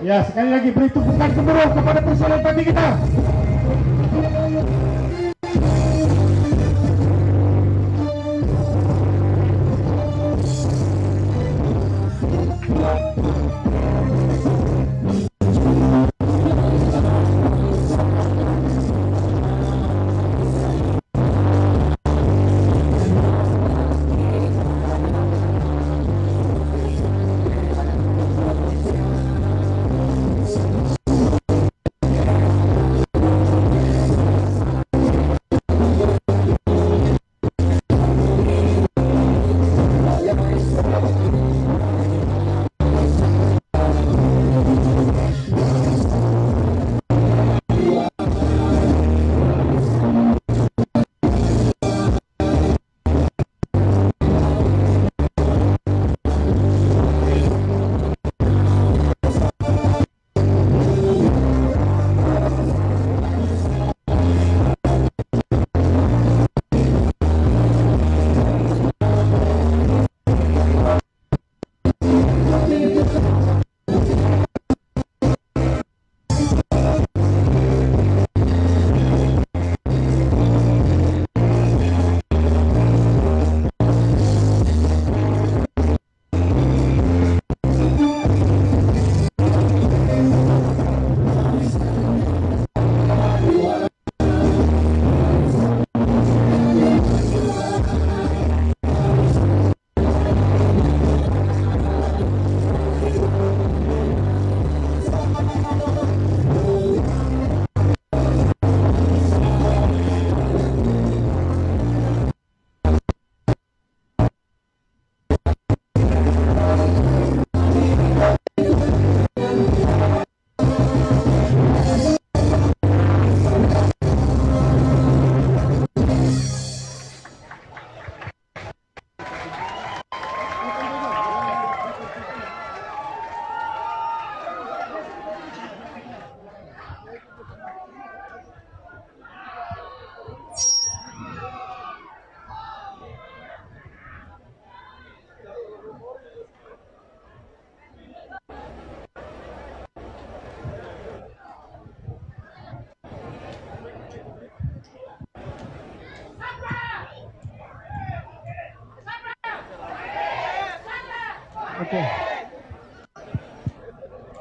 Ya, sekali lagi beri tumpukan gemuruh kepada Presiden parti kita.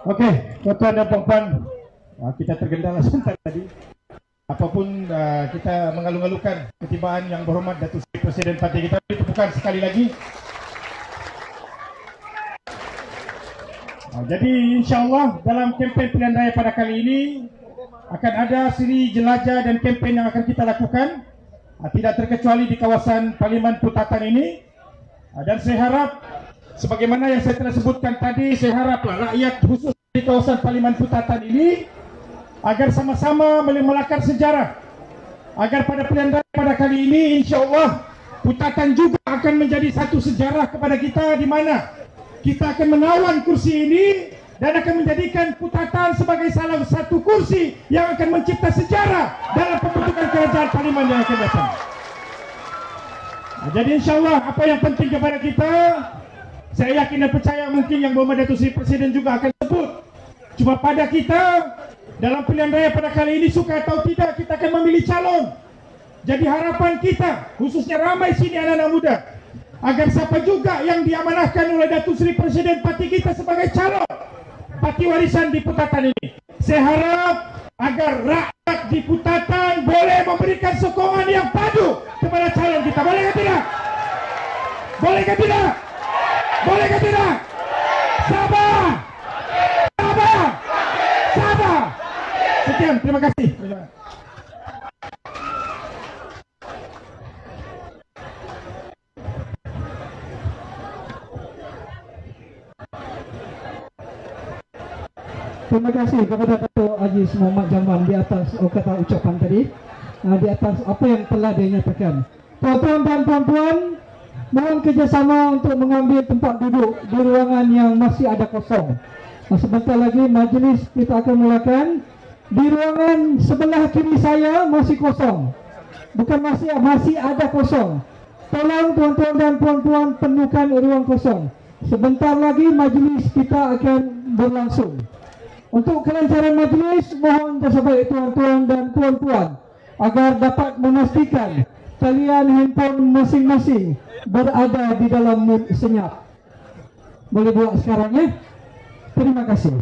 Oke, tuan-tuan dan puan-puan, kita tergendala sebentar tadi. Apapun kita mengalu-alukan ketibaan yang berhormat Datuk Seri Presiden parti kita. Ditepukan sekali lagi. Jadi insyaAllah dalam kempen pilihan raya pada kali ini akan ada siri jelajah dan kempen yang akan kita lakukan, tidak terkecuali di kawasan Parlimen Putatan ini. Dan saya harap, sebagaimana yang saya telah sebutkan tadi, saya haraplah rakyat khusus di kawasan Parlimen Putatan ini agar sama-sama melakar sejarah, agar pada pilihan raya pada kali ini insyaAllah Putatan juga akan menjadi satu sejarah kepada kita, di mana kita akan menawan kursi ini dan akan menjadikan Putatan sebagai salah satu kursi yang akan mencipta sejarah dalam pembentukan kerajaan parlimen yang akan datang. Jadi insyaAllah apa yang penting kepada kita, saya yakin dan percaya mungkin yang Bapak Datuk Seri Presiden juga akan sebut. Cuma pada kita dalam pilihan raya pada kali ini, suka atau tidak, kita akan memilih calon. Jadi harapan kita, khususnya ramai sini anak-anak muda, agar siapa juga yang diamanahkan oleh Datuk Seri Presiden parti kita sebagai calon parti warisan di Putatan ini, saya harap agar rakyat di Putatan boleh memberikan sokongan yang padu kepada calon kita. Boleh ke tidak? Boleh ke tidak? Boleh ke tidak? Sabar! Sabar! Sabar! Sekian, terima kasih. Terima kasih kepada Datuk Aziz Muhammad Jaman di atas kata ucapan tadi, di atas apa yang telah dia nyatakan. Tuan-tuan dan puan-puan, mohon kerjasama untuk mengambil tempat duduk di ruangan yang masih ada kosong. Sebentar lagi majlis kita akan mulakan. Di ruangan sebelah kiri saya masih kosong. Bukan masih ada kosong. Tolong tuan-tuan dan puan-puan penuhkan ruang kosong. Sebentar lagi majlis kita akan berlangsung. Untuk kelancaran majlis, mohon tersebaik tuan-tuan dan puan-puan agar dapat memastikan talian handphone masing-masing berada di dalam mood senyap. Boleh buat sekarang ya. Terima kasih.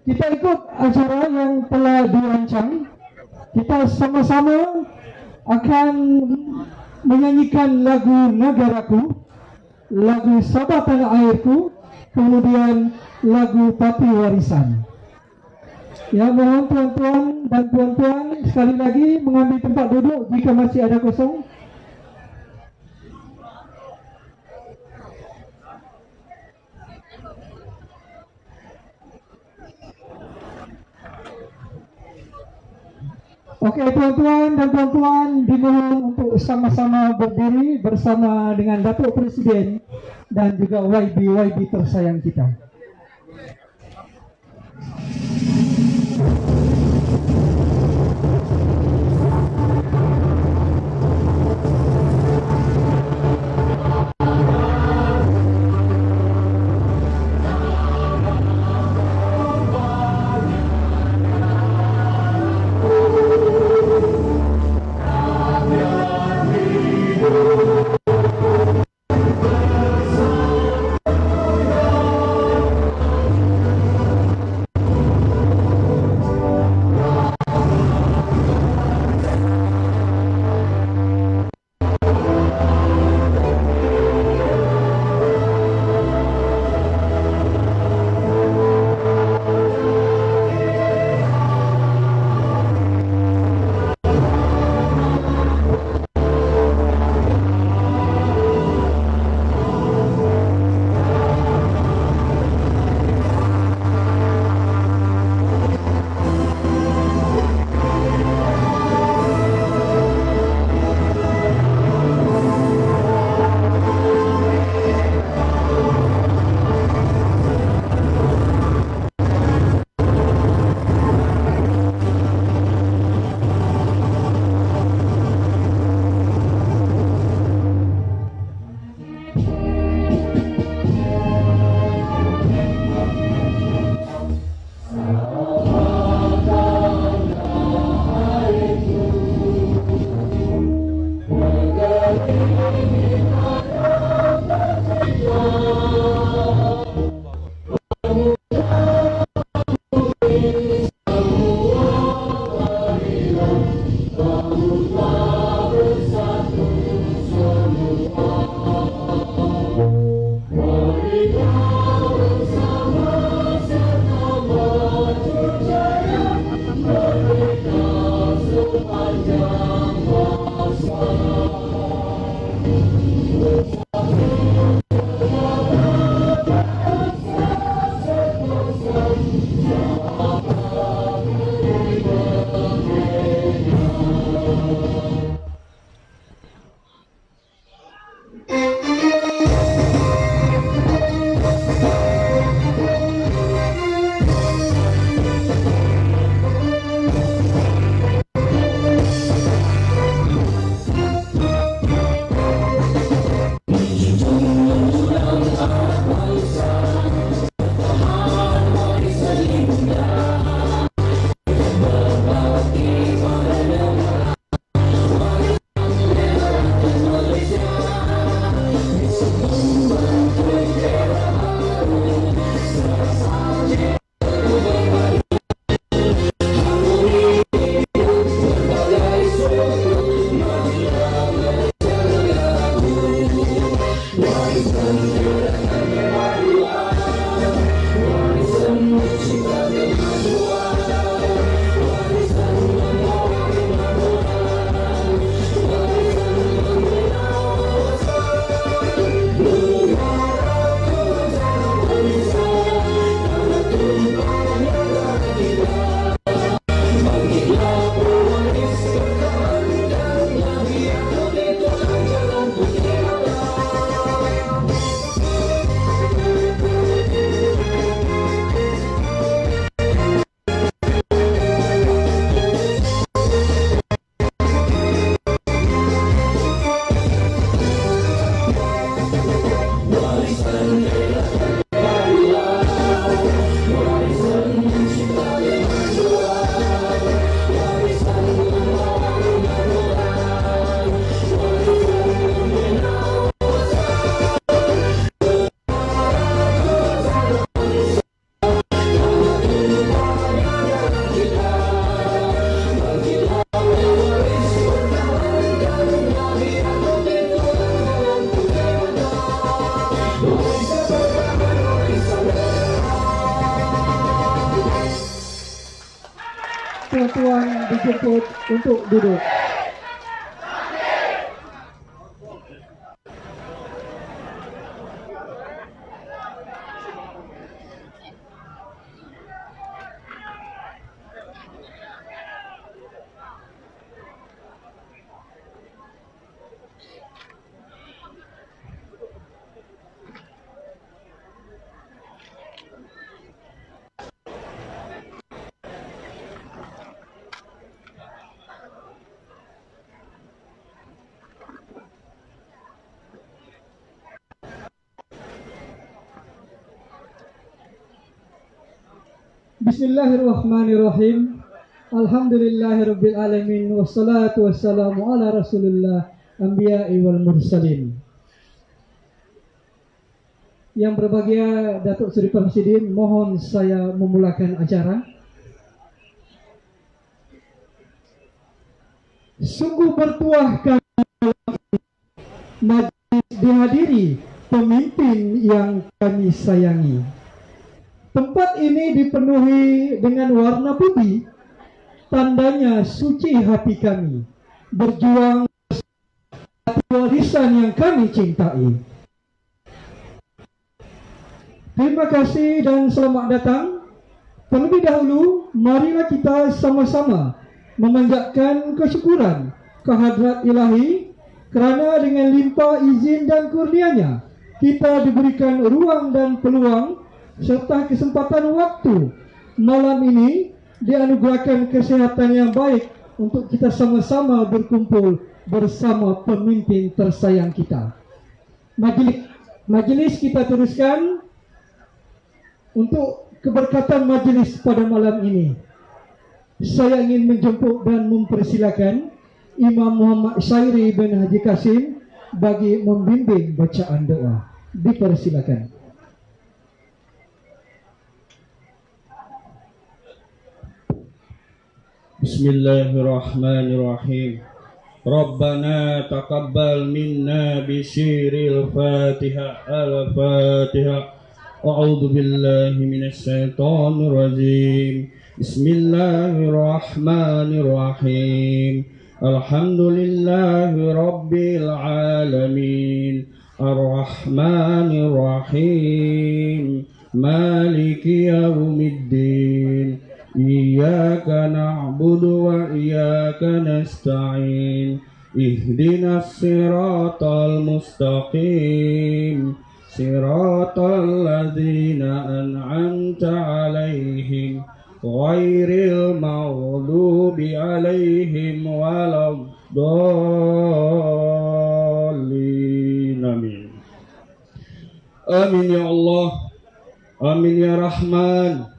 Kita ikut acara yang telah dirancang. Kita sama-sama akan menyanyikan lagu Negaraku, lagu Sabah Tanah Airku, kemudian lagu Pati Warisan. Ya, mohon tuan-tuan dan puan-puan sekali lagi mengambil tempat duduk jika masih ada kosong. Okey, tuan-tuan dan puan-puan, dimohon untuk sama-sama berdiri bersama dengan Datuk Presiden dan juga YB tersayang kita. tuan dijemput untuk duduk. Bismillahirrahmanirrahim. Alhamdulillahirabbil alamin wassalatu wassalamu ala Rasulillah anbiya'i wal mursalin. Yang berbahagia Datuk Seri Presiden, mohon saya memulakan acara. Sungguh bertuah majlis dihadiri pemimpin yang kami sayangi. Tempat ini dipenuhi dengan warna putih, tandanya suci hati kami, berjuang atas warisan yang kami cintai. Terima kasih dan selamat datang. Terlebih dahulu, marilah kita sama-sama memanjatkan kesyukuran kehadrat Ilahi kerana dengan limpah izin dan kurnianya kita diberikan ruang dan peluang serta kesempatan waktu malam ini, dianugerahkan kesehatan yang baik untuk kita sama-sama berkumpul bersama pemimpin tersayang kita. Majlis kita teruskan untuk keberkatan majlis pada malam ini. Saya ingin menjemput dan mempersilakan Imam Muhammad Syairi bin Haji Kasim bagi membimbing bacaan doa. Dipersilakan. Bismillahirrahmanirrahim. Rabbana taqabbal minna bisyiril Fatiha. Al-Fatiha. A'udzu billahi minasy syaithanir rajim. Bismillahirrahmanirrahim. Alhamdulillahi rabbil alamin. Ar-Rahmanir Rahim. Maliki yaumiddin. Iyyaka na'budu wa iyyaka nasta'in. Ihdinas siratal mustaqim. Siratal ladzina an'amta 'alaihim ghairil maghdubi 'alaihim waladdallin. Amin. Amin ya Allah. Amin ya Rahman.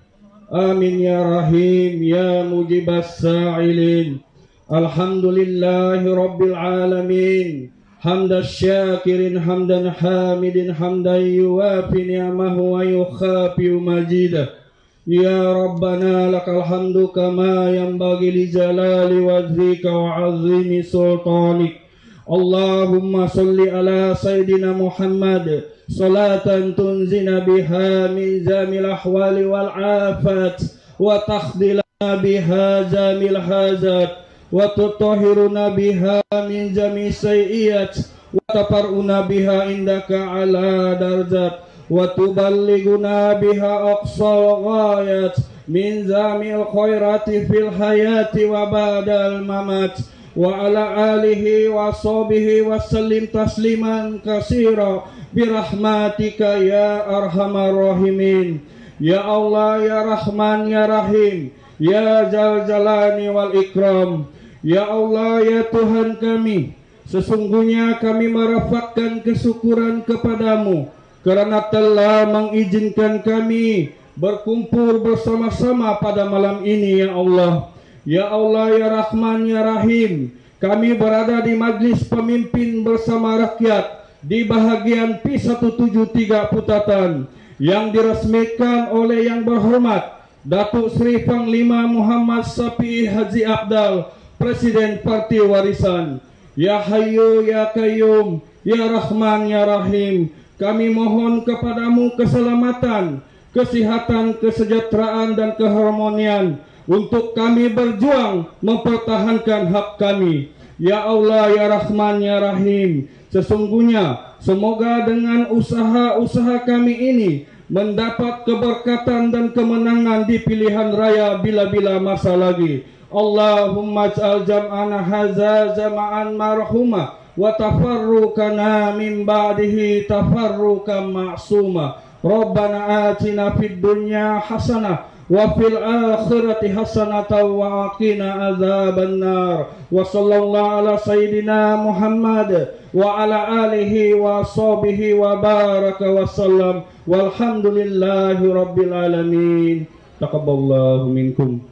Amin ya Rahim ya mujibas sa'ilin. Alhamdulillahi rabbil alamin. Hamdas syakirin hamdan hamidin hamdan yuwafi ni'amahu wa yukhafi majidah. Ya Rabbana lakal hamdu kama yanbaghi li jalali wajhika wa 'azimi sultanik. Allahumma salli ala Sayyidina Muhammad salatan tunzina biha min zamil ahwali wal afat wa takhdilana biha zamil hazat wa tutahhiruna biha min jami sayyiat wa tafaruna biha indaka ala darjat wa tuballighuna biha aqsal ghayat min zamil khairati fil hayati wa ba'dal mamat wa ala alihi wa sahbihi wa sallim tasliman katsira birahmatika ya arhamar rahimin. Ya Allah ya Rahman ya Rahim ya Dzal Jalali wal Ikram. Ya Allah ya Tuhan kami, sesungguhnya kami merafakkan kesyukuran kepadamu karena telah mengizinkan kami berkumpul bersama-sama pada malam ini ya Allah. Ya Allah ya Rahman ya Rahim, kami berada di majlis pemimpin bersama rakyat di bahagian P173 Putatan yang diresmikan oleh yang berhormat Datuk Seri Panglima Muhammad Sapi Haji Abdal, Presiden Parti Warisan. Ya Hayyu ya Qayyum ya Rahman ya Rahim, kami mohon kepadamu keselamatan, kesehatan, kesejahteraan dan keharmonian untuk kami berjuang mempertahankan hak kami. Ya Allah, ya Rahman, ya Rahim, sesungguhnya semoga dengan usaha-usaha kami ini mendapat keberkatan dan kemenangan di pilihan raya bila-bila masa lagi. Allahumma ij'al jam'ana hadza jama'an marhuma wa tafarruqana min ba'dihi tafarruqan ma'suma. Rabbana atina fid dunya hasanah wa fil akhirati hasanatan wa qina adzabannar. Wa sallallahu ala sayyidina Muhammad wa ala alihi wa sahbihi wa baraka wa sallam. Walhamdulillahi rabbil alamin. Taqabbalallahu minkum.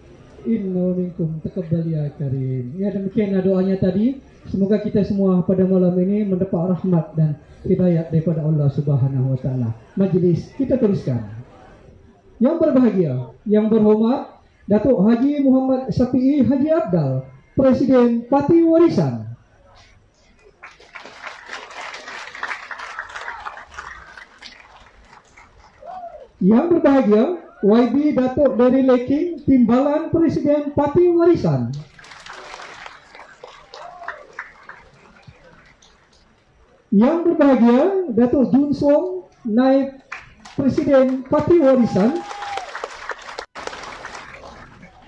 Inna minkum taqabbal ya karim. Ya, demikianlah doanya tadi. Semoga kita semua pada malam ini mendapat rahmat dan hidayah daripada Allah Subhanahu wa taala. Majlis kita teruskan. Yang berbahagia, yang berhormat Datuk Haji Muhammad Syafi'i Haji Abdal, Presiden Parti Warisan. Yang berbahagia YB Datuk Dari Leking, Timbalan Presiden Parti Warisan. Yang berbahagia Datuk Jun Song, Naib Presiden Parti Warisan.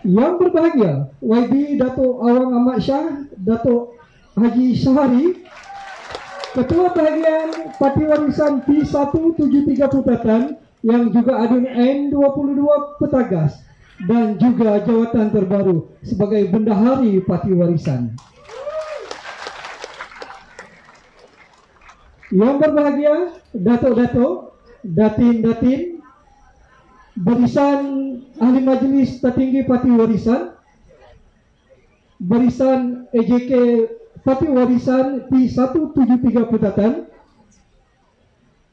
Yang berbahagia YB Datuk Awang Ahmad Shah, Datuk Haji Syahari, Ketua Bahagian Parti Warisan P173 Putatan, yang juga adun N22 Petagas dan juga jawatan terbaru sebagai Bendahari Parti Warisan. Yang berbahagia Datuk-Datuk, Datin-Datin, Barisan Ahli Majlis Tertinggi Parti Warisan, Barisan EJK Parti Warisan P173 Putatan,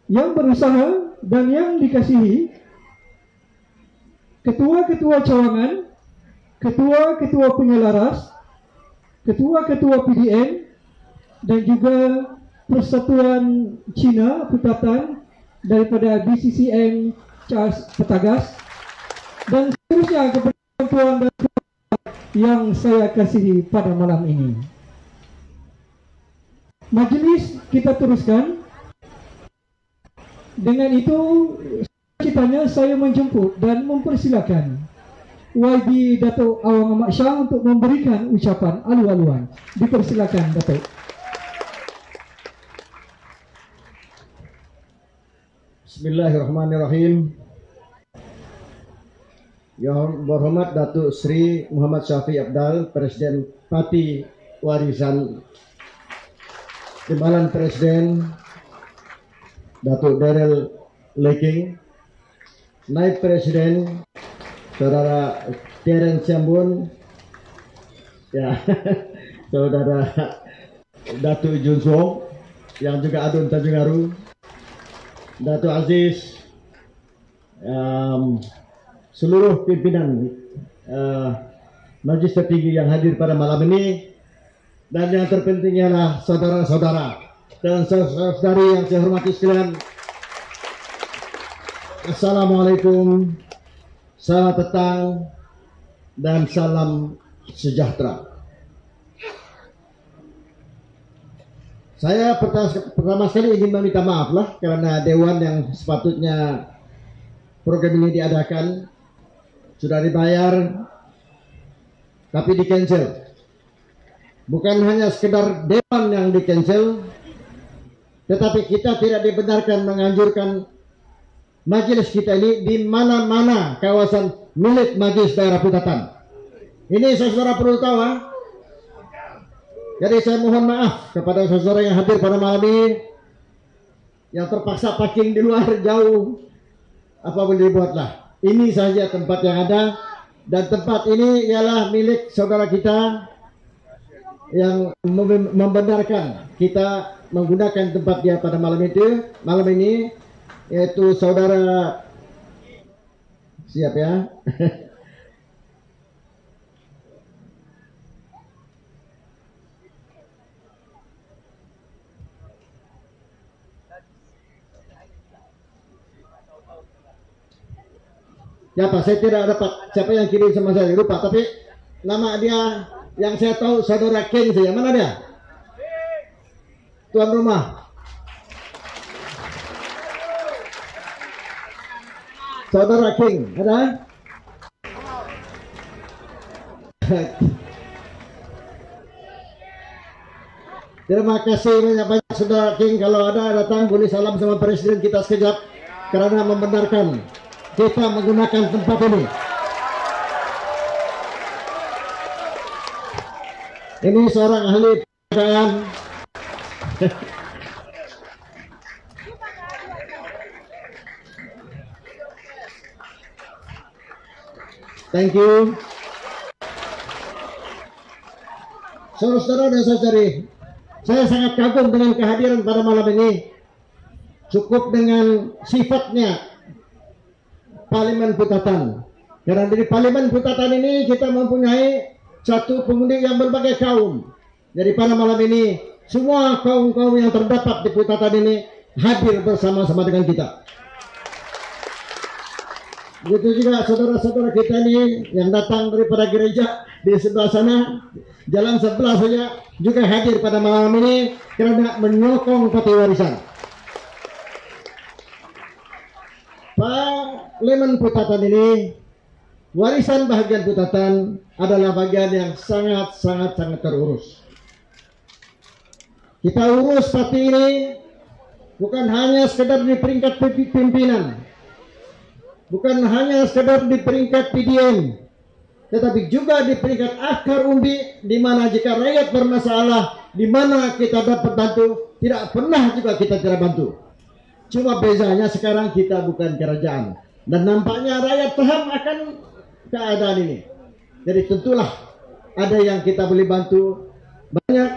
yang berusaha dan yang dikasihi ketua-ketua cawangan, ketua-ketua penyelaras, ketua-ketua PDN, dan juga Persatuan Cina Putatan daripada BCCM Charles Petagas, dan seterusnya kepada tuan dan puan yang saya kasihi pada malam ini. Majlis kita teruskan. Dengan itu, ceritanya saya menjemput dan mempersilakan YB Datuk Awang Ahmad Shah untuk memberikan ucapan alu-aluan. Dipersilakan, Datuk. Bismillahirrahmanirrahim. Yang berhormat Datuk Sri Muhammad Syafi'i Abdal, Presiden Parti Warisan, Timbalan Presiden Datuk Daryl Leking, Naib Presiden Saudara Terence Siambun, ya, Saudara Datuk Jun Song, yang juga adun Tanjung Aru, Datuk Aziz, seluruh pimpinan Majlis Tertinggi yang hadir pada malam ini, dan yang terpenting ialah saudara-saudara dan saudari yang saya hormati sekalian. Assalamualaikum, selamat petang, dan salam sejahtera. Saya pertama sekali ingin meminta maaf lah karena dewan yang sepatutnya program ini diadakan sudah dibayar tapi di cancel. Bukan hanya sekedar dewan yang di cancel, tetapi kita tidak dibenarkan menganjurkan majelis kita ini di mana-mana kawasan milik Majelis Daerah Putatan. Ini saudara perlu tahu, Jadi saya mohon maaf kepada saudara yang hadir pada malam ini yang terpaksa parking di luar jauh. Apa boleh dibuatlah. Ini saja tempat yang ada, dan tempat ini ialah milik saudara kita yang membenarkan kita menggunakan tempat dia pada malam ini, yaitu saudara, siap ya. Siapa? Saya tidak dapat. Siapa yang kirim sama saya? Lupa. Tapi nama dia yang saya tahu saudara King saja. Mana dia? Tuan rumah. Saudara King, ada? Terima kasih banyak-banyak saudara King. Kalau ada datang boleh salam sama presiden kita sekejap karena membenarkan kita menggunakan tempat ini. Ini seorang ahli pekerjaan. Thank you. Saudara-saudara dan saudari, saya sangat kagum dengan kehadiran pada malam ini. Cukup dengan sifatnya Parlemen Putatan. Karena dari Parlemen Putatan ini kita mempunyai satu pengundi yang berbagai kaum. Jadi pada malam ini semua kaum-kaum yang terdapat di Putatan ini hadir bersama-sama dengan kita. Begitu juga saudara-saudara kita ini yang datang daripada gereja di sebelah sana, jalan sebelah saja juga hadir pada malam ini karena menyokong peti warisan. Parlemen Putatan ini, warisan bahagian Putatan adalah bagian yang sangat terurus. Kita urus peti ini bukan hanya sekedar di peringkat pimpinan, bukan hanya sekedar di peringkat PDM, tetapi juga di peringkat akar umbi, di mana jika rakyat bermasalah, di mana kita dapat bantu, tidak pernah juga kita tidak bantu. Cuma bezanya sekarang kita bukan kerajaan, dan nampaknya rakyat paham akan keadaan ini. Jadi tentulah ada yang kita boleh bantu banyak,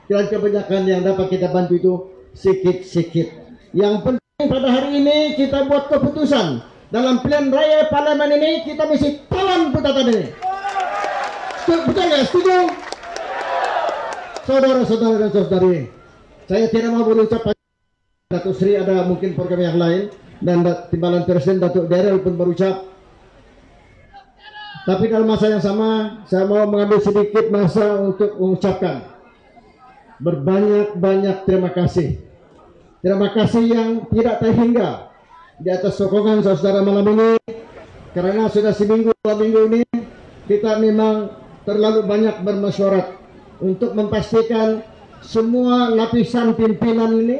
dan kebanyakan yang dapat kita bantu itu sedikit-sedikit. Yang penting pada hari ini kita buat keputusan. Dalam pilihan raya parlemen ini kita mesti tawan Putatan ini. Betul nggak? Setuju? Saudara-saudara dan saudari, saya tidak mau berucap. Datuk Sri ada mungkin program yang lain, dan Timbalan Presiden Datuk Daryl pun berucap. Tapi dalam masa yang sama saya mau mengambil sedikit masa untuk mengucapkan berbanyak terima kasih. Terima kasih yang tidak terhingga di atas sokongan saudara malam ini, karena sudah seminggu 2 minggu ini kita memang terlalu banyak bermesyuarat untuk memastikan semua lapisan pimpinan ini,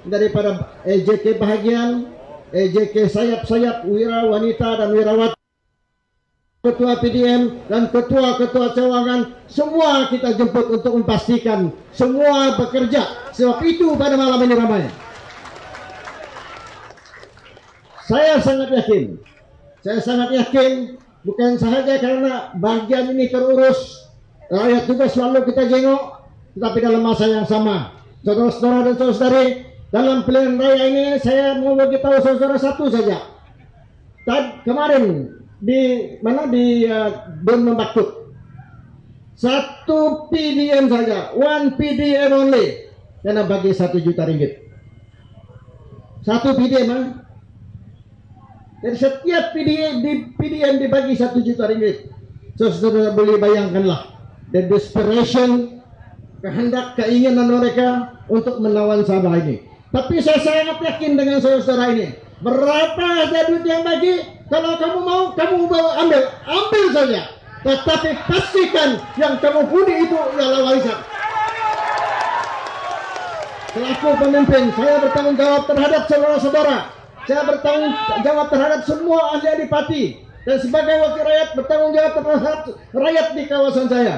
daripada EJK bahagian, EJK sayap-sayap, wira wanita dan wirawat, ketua PDM dan ketua-ketua cawangan, semua kita jemput untuk memastikan semua bekerja. Sebab itu pada malam ini ramai. Saya sangat yakin, bukan sahaja karena bagian ini terurus, rakyat juga selalu kita jenguk, tetapi dalam masa yang sama, saudara-saudara dan saudari, dalam pilihan raya ini saya mau beritahu saudara satu saja. Kemarin di Don Membaktut, satu PDM saja, one PDM only, karena bagi 1 juta ringgit. Satu PDM, dari setiap PDM dibagi 1 juta ringgit. Saudara boleh bayangkanlah the desperation, kehendak, keinginan mereka untuk melawan Sabah ini. Tapi saya sangat yakin dengan saudara ini. Berapa saja duit yang bagi, kalau kamu mau, kamu ambil saja. Tetapi pastikan yang kamu huni itu adalah warisan. Selaku pemimpin, saya bertanggung jawab terhadap saudara-saudara. Saya bertanggung jawab terhadap semua ahli-ahli parti. Dan sebagai wakil rakyat bertanggung jawab terhadap rakyat di kawasan saya.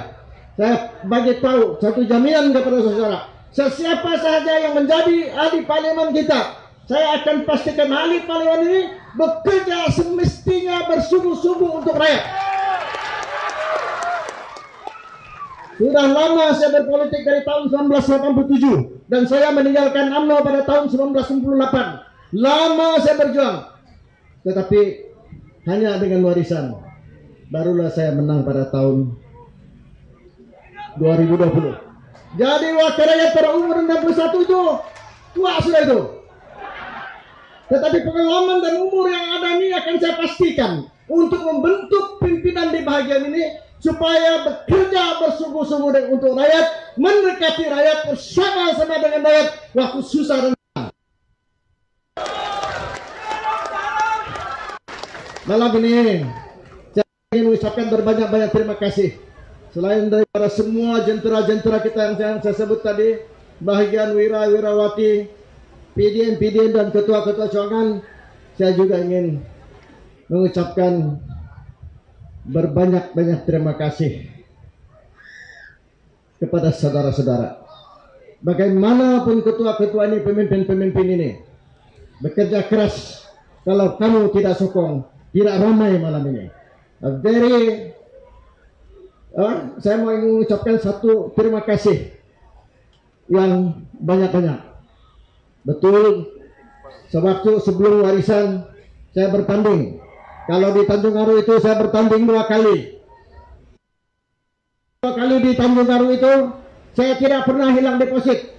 Saya bagi tahu satu jaminan kepada saudara. Sesiapa saja yang menjadi ahli parlemen kita, saya akan pastikan ahli parlemen ini bekerja semestinya bersungguh-sungguh untuk rakyat. Sudah lama saya berpolitik dari tahun 1987 dan saya meninggalkan UMNO pada tahun 1998. Lama saya berjuang, tetapi hanya dengan warisan. Barulah saya menang pada tahun 2020. Jadi wakil rakyat berumur 61 itu tua sudah itu. Tetapi pengalaman dan umur yang ada ini akan saya pastikan untuk membentuk pimpinan di bahagian ini supaya bekerja bersungguh-sungguh untuk rakyat, mendekati rakyat, bersama-sama dengan rakyat waktu susah dan senang. Malam ini saya ingin mengucapkan berbanyak-banyak terima kasih. Selain daripada semua jentera-jentera kita yang saya sebut tadi, bahagian wira-wirawati, PDN dan ketua-ketua cawangan, saya juga ingin mengucapkan berbanyak-banyak terima kasih kepada saudara-saudara. Bagaimanapun ketua-ketua ini, pemimpin-pemimpin ini bekerja keras, kalau kamu tidak sokong, tidak ramai malam ini. Saya mau mengucapkan satu terima kasih yang banyak-banyak. Betul, sewaktu sebelum warisan saya bertanding. Kalau di Tanjung Aru itu saya bertanding 2 kali. 2 kali di Tanjung Aru itu saya tidak pernah hilang deposit.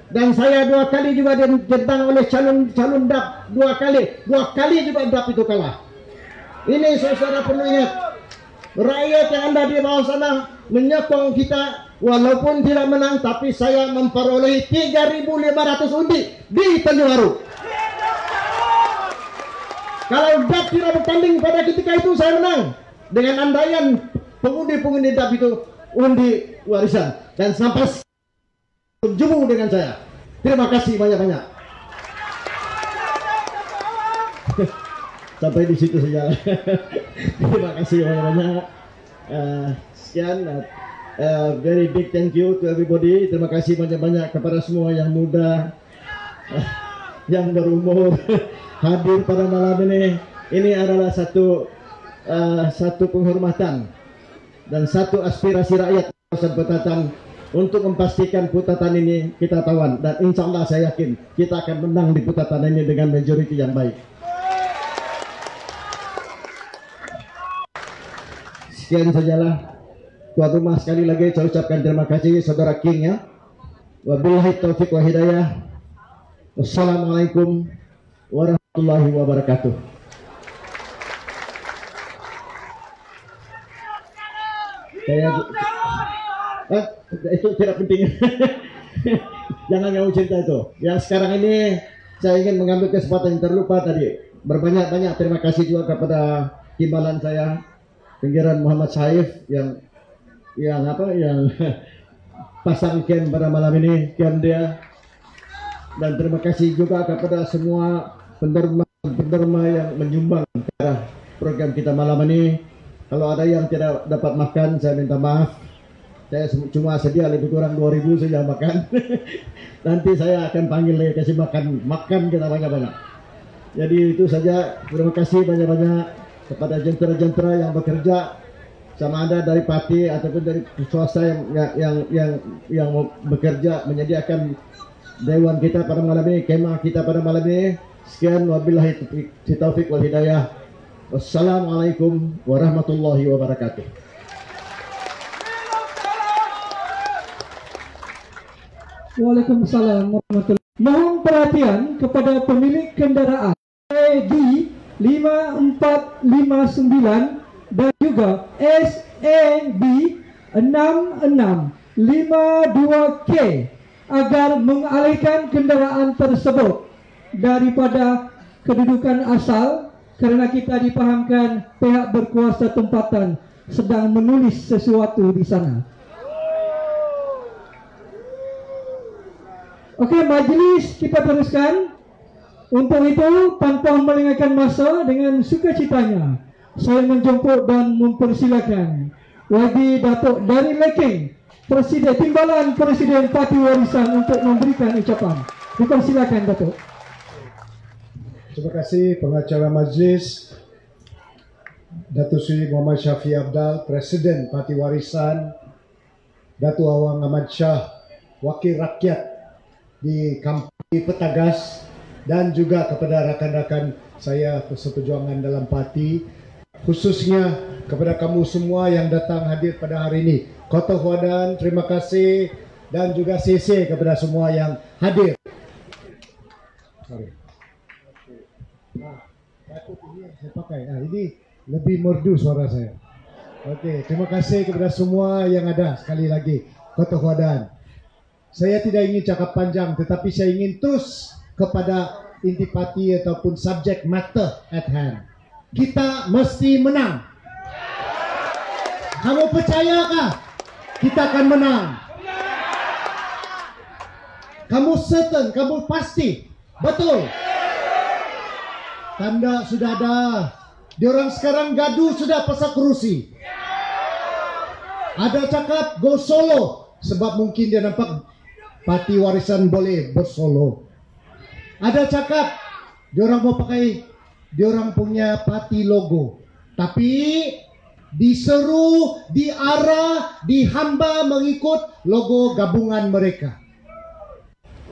Dan saya 2 kali juga ditentang oleh calon DAP 2 kali. 2 kali juga DAP itu kalah. Ini saudara perlu ingat. Rakyat yang ada di bawah sana menyokong kita walaupun tidak menang, tapi saya memperoleh 3.500 undi di Tanjung Aru. Kalau DAP tidak bertanding pada ketika itu saya menang dengan andaian pengundi DAP itu undi warisan dan sampai berjumpa dengan saya. Terima kasih banyak-banyak. Sampai di situ saja. Terima kasih banyak-banyak. Sekian. Very big thank you to everybody. Terima kasih banyak-banyak kepada semua yang muda, yang berumur hadir pada malam ini. Ini adalah satu penghormatan dan satu aspirasi rakyat kawasan Petatan untuk memastikan Petatan ini kita tawan, dan insya Allah saya yakin kita akan menang di Petatan ini dengan majority yang baik. Sekian sajalah. Tuan rumah, sekali lagi saya ucapkan terima kasih saudara King ya. Wabillahi taufiq wa hidayah. Wassalamualaikum warahmatullahi wabarakatuh. Itu tidak penting. Jangan kamu cerita itu. Yang sekarang ini saya ingin mengambil kesempatan yang terlupa tadi. Berbanyak-banyak terima kasih juga kepada timbalan saya, Pinggiran Muhammad Saif yang pasang camp pada malam ini, camp dia. Dan terima kasih juga kepada semua penderma yang menyumbang ke program kita malam ini. Kalau ada yang tidak dapat makan, saya minta maaf. Saya cuma sedia lebih kurang 2.000 saja makan. Nanti saya akan panggil lagi, kasih makan kita banyak-banyak. Jadi itu saja. Terima kasih banyak-banyak kepada jentera-jentera yang bekerja, sama ada dari parti ataupun dari swasta yang bekerja menyediakan dewan kita pada malam ini, kemah kita pada malam ini. Sekian, wabillahi taufiq wal hidayah. Wassalamualaikum warahmatullahi wabarakatuh. Waalaikumsalam warahmatullahi wabarakatuh. Mohon perhatian kepada pemilik kendaraan AD 5459 dan juga SAB 6652K agar mengalihkan kendaraan tersebut daripada kedudukan asal, kerana kita dipahamkan pihak berkuasa tempatan sedang menulis sesuatu di sana. Okey, majlis kita teruskan. Untuk itu, tanpa melengahkan masa, dengan sukacitanya saya menjemput dan mempersilakan Wadi Datuk Dari Leking, Timbalan Presiden Parti Warisan, untuk memberikan ucapan. Dipersilakan Datuk. Terima kasih pengacara majlis Datuk Seri Muhammad Syafiee Abdal, Presiden Parti Warisan, Datuk Awang Ahmad Shah, Wakil Rakyat di Kampung Petagas, dan juga kepada rakan-rakan saya seperjuangan dalam parti, khususnya kepada kamu semua yang datang hadir pada hari ini. Khotbah Wadan, terima kasih, dan juga CC kepada semua yang hadir. Patut ini yang saya pakai. Ini lebih merdu suara saya. Oke, terima kasih kepada semua yang ada sekali lagi. Ketuhanan. Saya tidak ingin cakap panjang, tetapi saya ingin terus kepada intipati ataupun subject matter at hand. Kita mesti menang. Kamu percayakah kita akan menang? Kamu certain, kamu pasti, betul. Tanda sudah ada. Diorang sekarang gaduh sudah pasal kerusi. Ada cakap go solo sebab mungkin dia nampak parti warisan boleh bersolo. Ada cakap diorang mau pakai diorang punya parti logo, tapi diseru, diarah, dihamba mengikut logo gabungan mereka.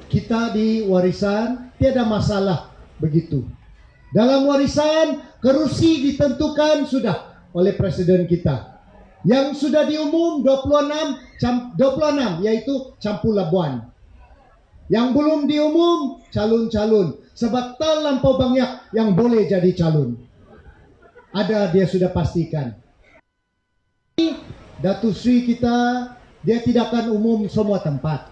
Kita di warisan tiada masalah begitu. Dalam warisan kerusi ditentukan sudah oleh presiden kita. Yang sudah diumum 26 yaitu Campur Labuan. Yang belum diumum calon-calon sebab terlampau banyak yang boleh jadi calon. Ada dia sudah pastikan. Datuk Sri kita dia tidak akan umum semua tempat.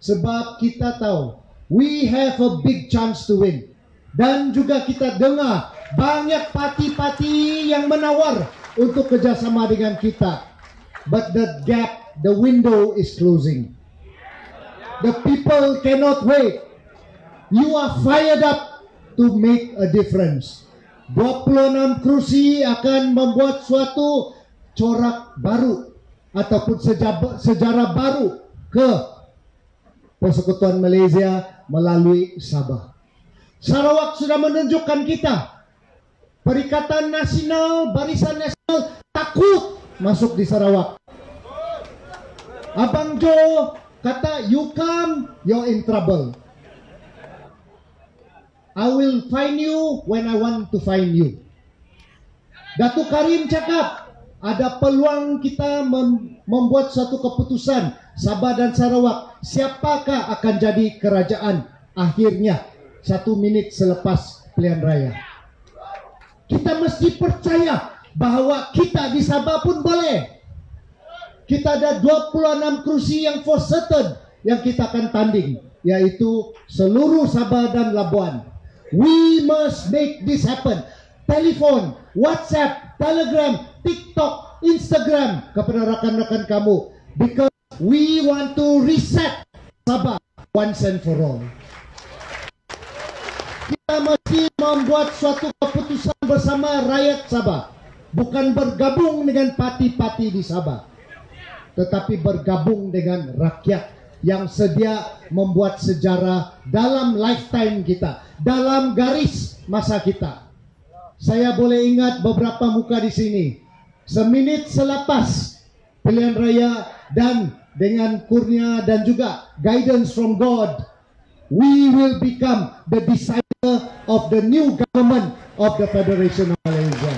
Sebab kita tahu we have a big chance to win. Dan juga kita dengar banyak parti-parti yang menawar untuk kerjasama dengan kita. But the gap, the window is closing. The people cannot wait. You are fired up to make a difference. 26 kerusi akan membuat suatu corak baru ataupun sejarah baru ke Persekutuan Malaysia melalui Sabah. Sarawak sudah menunjukkan kita. Perikatan Nasional, Barisan Nasional takut masuk di Sarawak. Abang Jo kata, you come, you're in trouble. I will find you when I want to find you. Datuk Karim cakap, ada peluang kita membuat satu keputusan Sabah dan Sarawak. Siapakah akan jadi kerajaan akhirnya 1 minit selepas pilihan raya. Kita mesti percaya bahwa kita di Sabah pun boleh. Kita ada 26 kursi yang for certain yang kita akan tanding, yaitu seluruh Sabah dan Labuan. We must make this happen. Telepon, WhatsApp, Telegram, TikTok, Instagram kepada rakan-rakan kamu, because we want to reset Sabah once and for all. Kita mesti membuat suatu keputusan bersama rakyat Sabah, bukan bergabung dengan parti-parti di Sabah, tetapi bergabung dengan rakyat yang sedia membuat sejarah dalam lifetime kita, dalam garis masa kita. Saya boleh ingat beberapa muka di sini. Seminit selepas pilihan raya dan dengan kurnia dan juga guidance from God, we will become the disciple of the new government of the Federation of Malaysia.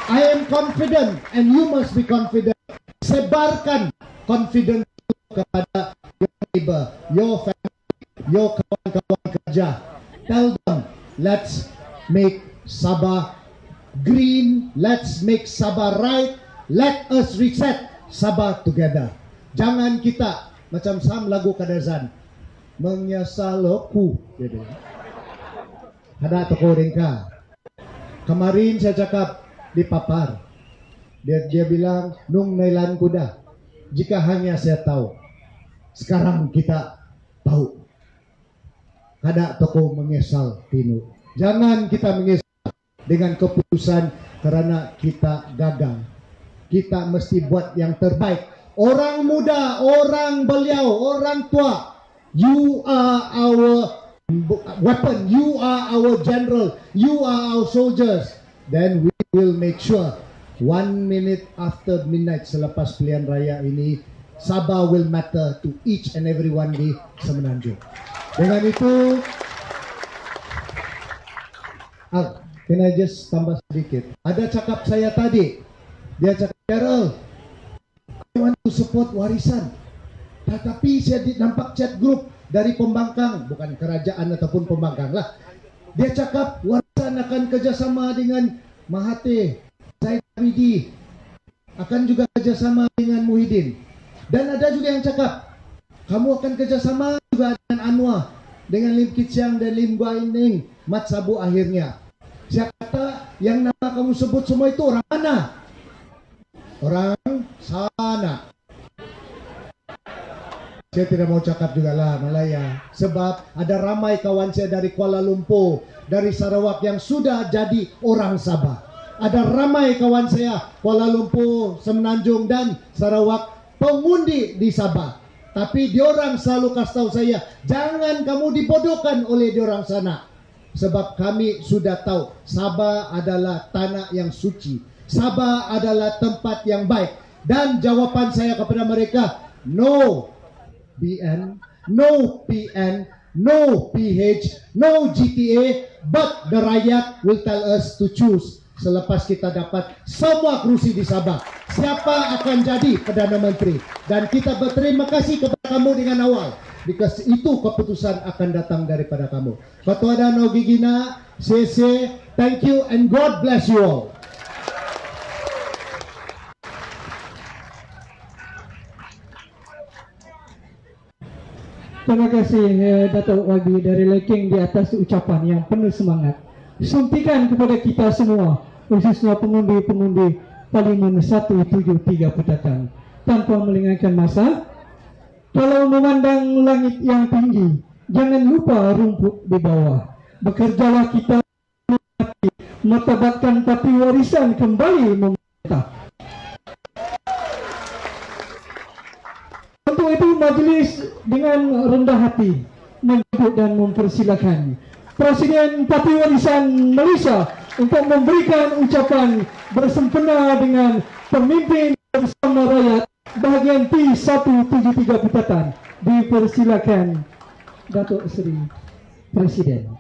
I am confident and you must be confident. Sebarkan confidence kepada your neighbor, your family, your kawan-kawan kerja. Tell them, let's make Sabah green, let's make Sabah right, let us reset Sabah together. Jangan kita macam sam lagu Kadazan menyesalku gitu. Ada toko dengka. Kemarin saya cakap di Papar. Dia bilang nung nailan kuda. Jika hanya saya tahu. Sekarang kita tahu. Ada toko mengesal tinu. Jangan kita mengesal dengan keputusan karena kita gagal. Kita mesti buat yang terbaik. Orang muda, orang beliau, orang tua. You are our weapon, you are our general, you are our soldiers. Then we will make sure 1 minute after midnight selepas pilihan raya ini, Sabah will matter to each and everyone di Semenanjung. Dengan itu, can I just tambah sedikit? Ada cakap saya tadi, dia cakap, Daryl, I want to support warisan. Tetapi saya nampak chat group dari pembangkang, bukan kerajaan ataupun pembangkang lah. Dia cakap Warisan akan kerjasama dengan Mahathir, Zaid Hamidi, akan juga kerjasama dengan Muhyiddin. Dan ada juga yang cakap kamu akan kerjasama juga dengan Anwar, dengan Lim Kit Siang dan Lim Guai Ning, Mat Sabu akhirnya. Saya kata yang nama kamu sebut semua itu orang mana? Orang sana. Saya tidak mau cakap juga lah Malaya, sebab ada ramai kawan saya dari Kuala Lumpur, dari Sarawak yang sudah jadi orang Sabah. Ada ramai kawan saya Kuala Lumpur, Semenanjung dan Sarawak pengundi di Sabah. Tapi diorang selalu kasih tahu saya, jangan kamu dibodohkan oleh diorang sana. Sebab kami sudah tahu Sabah adalah tanah yang suci, Sabah adalah tempat yang baik. Dan jawapan saya kepada mereka, no BN, no PN, no PH, no GTA, but the rakyat will tell us to choose. Selepas kita dapat semua kerusi di Sabah, siapa akan jadi Perdana Menteri. Dan kita berterima kasih kepada kamu dengan awal, because itu keputusan akan datang daripada kamu. Ketua Danau Gigina, CC, thank you and God bless you all. Terima kasih Datuk Wabi dari Leking di atas ucapan yang penuh semangat. Suntikan kepada kita semua, khususnya pengundi-pengundi Parlimen 173 Putatan. Tanpa melengahkan masa, kalau memandang langit yang tinggi, jangan lupa rumput di bawah. Bekerjalah kita martabatkan Parti Warisan kembali memerintah. Untuk itu majlis dengan rendah hati menjemput dan mempersilakan Presiden Parti Warisan Malaysia untuk memberikan ucapan bersempena dengan pemimpin bersama rakyat bahagian P173 Putatan. Dipersilakan Datuk Seri Presiden.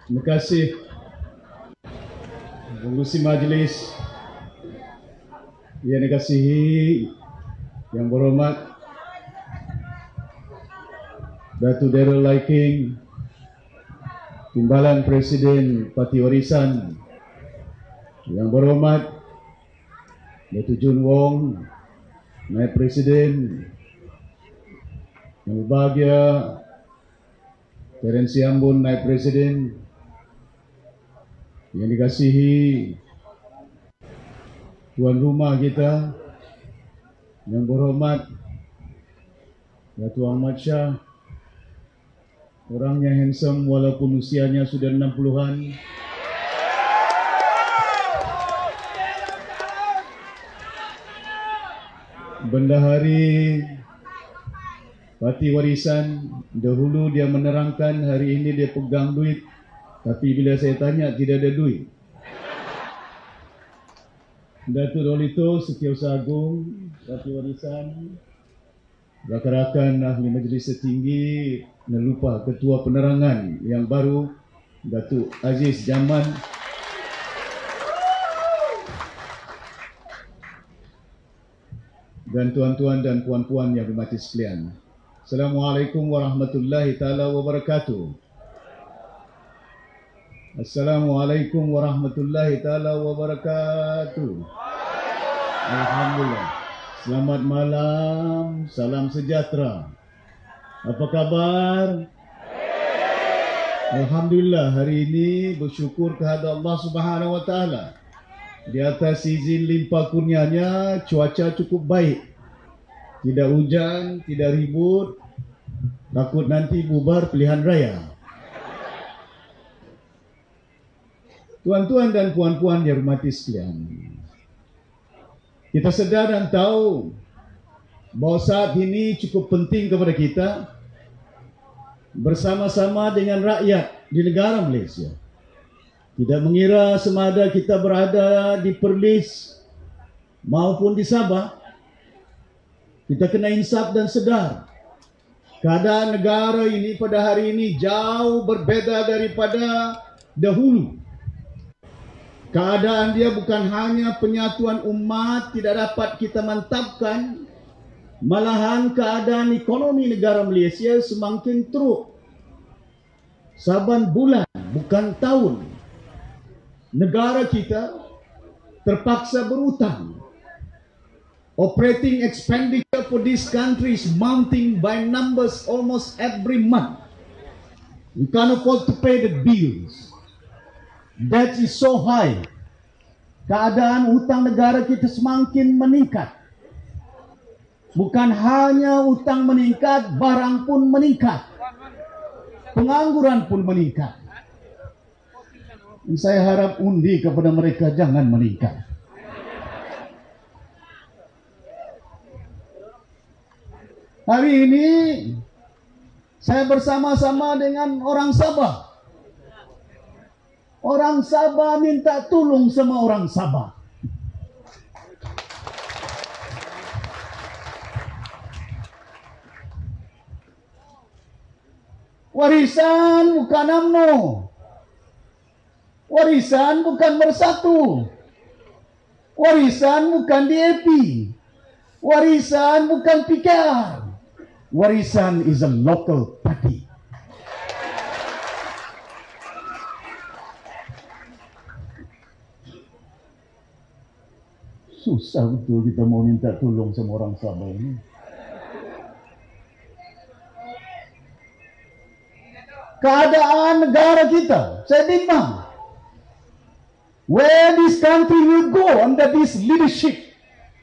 Terima kasih pengurusi majlis yang dikasihi, yang berhormat Datuk Daryl Laiking, Timbalan Presiden Parti Warisan, yang berhormat Datuk Jun Wong, Naib Presiden, yang berbahagia Terence Ambon, Naib Presiden, yang dikasihi tuan rumah kita, yang berhormat Datuk Ahmad Shah, orang yang handsome walaupun usianya sudah 60-an. Bendahari Parti Warisan, dahulu dia menerangkan hari ini dia pegang duit, tapi bila saya tanya tidak ada duit. Datuk Dolito, Setiausaha Agung Parti Warisan, rakan-rakan ahli majlis setinggi, dan lupa Ketua Penerangan yang baru Datuk Aziz Jaman, dan tuan-tuan dan puan-puan yang berhormat sekalian. Assalamualaikum warahmatullahi taala wabarakatuh. Assalamualaikum warahmatullahi taala wabarakatuh. Alhamdulillah. Selamat malam, salam sejahtera. Apa kabar? Alhamdulillah, hari ini bersyukur kehadrat Allah Subhanahu wa taala. Di atas izin limpah kurnianya, cuaca cukup baik. Tidak hujan, tidak ribut, takut nanti bubar pilihan raya. Tuan-tuan dan puan-puan yang hormati sekalian, kita sedar dan tahu bahawa saat ini cukup penting kepada kita bersama-sama dengan rakyat di negara Malaysia. Tidak mengira semada kita berada di Perlis maupun di Sabah, kita kena insaf dan sedar keadaan negara ini pada hari ini jauh berbeza daripada dahulu. Keadaan dia bukan hanya penyatuan umat tidak dapat kita mantapkan, Malahan keadaan ekonomi negara Malaysia semakin teruk. Saban bulan, bukan tahun, negara kita terpaksa berhutang. Operating expenditure for this country is mounting by numbers almost every month. We can't afford to pay the bills. That is so high. Keadaan hutang negara kita semakin meningkat. Bukan hanya hutang meningkat, barang pun meningkat. Pengangguran pun meningkat. Saya harap undi kepada mereka jangan meningkat. Hari ini saya bersama-sama dengan orang Sabah. Orang Sabah minta tolong sama orang Sabah. Warisan bukan UMNO. Warisan bukan Bersatu. Warisan bukan DAP. Warisan bukan PKR. Warisan is a local party. Susah betul kita mau minta tolong sama orang Sabah ini. Keadaan negara kita, saya bimbang. Where this country will go under this leadership?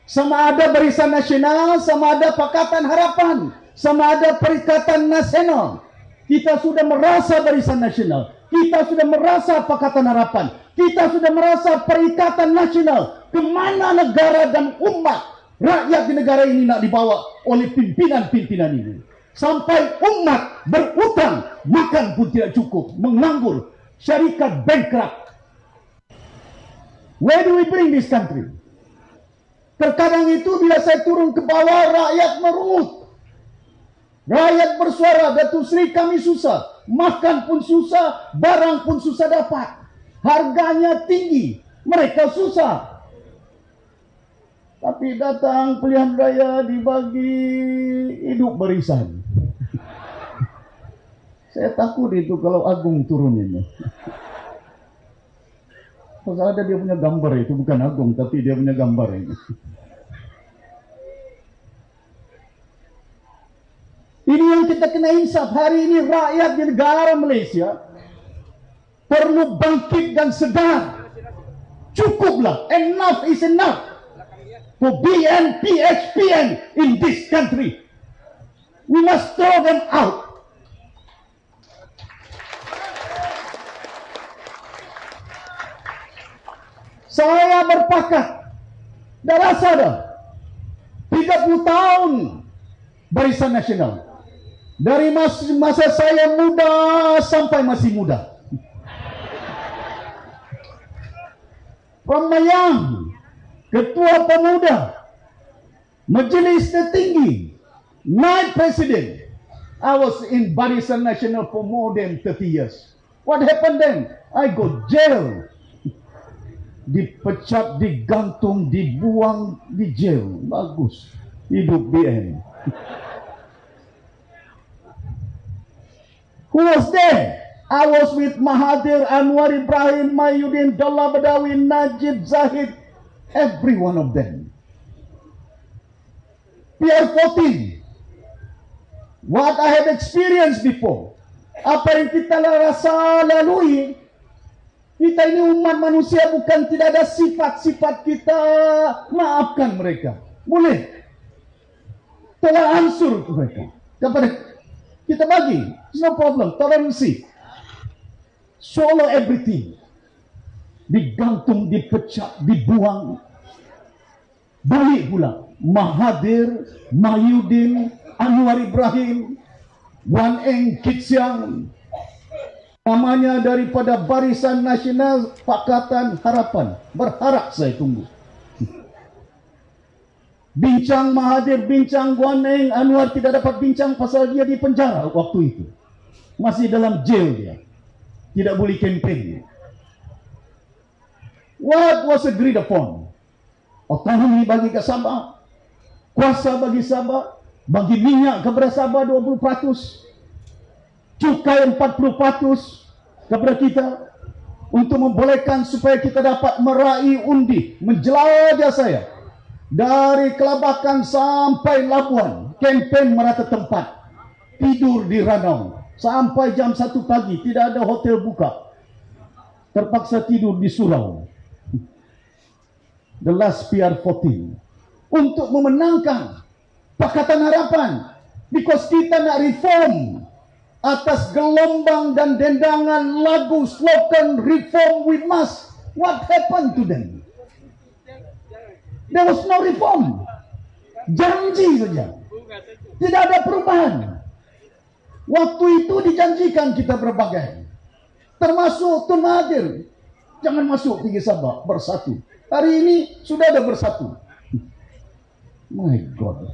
Sama ada Barisan Nasional, sama ada Pakatan Harapan, sama ada Perikatan Nasional. Kita sudah merasa Barisan Nasional, kita sudah merasa Pakatan Harapan, kita sudah merasa Perikatan Nasional. Kemana negara dan umat rakyat di negara ini nak dibawa oleh pimpinan-pimpinan ini? Sampai umat berutang, makan pun tidak cukup, menganggur, syarikat bankrupt. Where do we bring this country? Terkadang itu bila saya turun ke bawah, rakyat merungut. Rakyat bersuara, Datuk Seri kami susah, makan pun susah, barang pun susah dapat. Harganya tinggi, mereka susah. Tapi datang pilihan raya dibagi hidup barisan. Saya takut itu kalau Agung turun ini. Pasal ada dia punya gambar itu, bukan Agung tapi dia punya gambar ini. Ini yang kita kena insaf hari ini. Rakyat di negara Malaysia perlu bangkit dan sedar. Cukuplah, enough is enough. For BN, PHPN in this country. We must throw them out. Saya berpakat, dah rasa dah 30 tahun Barisan Nasional. Dari masa saya muda sampai masih muda. From young, Ketua Pemuda, Majlis Tertinggi, Night President. I was in Barisan Nasional for more than 30 years. What happened then? I go jail. Dipecat, digantung, dibuang di jail. Bagus. Hidup BN. Who was there? I was with Mahathir, Anwar Ibrahim, Mahyudin, Dullah Badawi, Najib Zahid. Every one of them. PR14. What I had experienced before. Apa yang kita rasa lalui. Kita ini umat manusia, bukan tidak ada sifat-sifat kita. Maafkan mereka. Boleh. Telah ansur mereka. Kepada kita bagi. It's no problem. Toleransi. Swallow everything. Digantung, dipecat, dibuang. Balik pula Mahathir, Mahyudin, Anwar Ibrahim, Wan Eng Kit Siang, namanya daripada Barisan Nasional Pakatan Harapan. Berharap saya tunggu. Bincang Mahathir, bincang Wan Eng, Anwar tidak dapat bincang pasal dia di penjara waktu itu. Masih dalam jail dia. Tidak boleh kempen. What was agreed upon? Autonomi bagi ke Sabah. kuasa bagi Sabah, bagi minyak kepada Sabah 20%, cukai 40% kepada kita, untuk membolehkan supaya kita dapat meraih undi, menjelajah saya dari Kelabakan sampai Labuan, kempen merata tempat, tidur di Ranau sampai jam 1 pagi, tidak ada hotel buka, terpaksa tidur di surau. The last PR14 untuk memenangkan Pakatan Harapan, because kita nak reform atas gelombang dan dendangan lagu slogan reform we must. What happened to them? There was no reform. Janji saja, tidak ada perubahan. Waktu itu dijanjikan kita berbagai, termasuk Tun Mahathir, jangan masuk pergi Sabah, bersatu. Hari ini sudah ada bersatu. My God,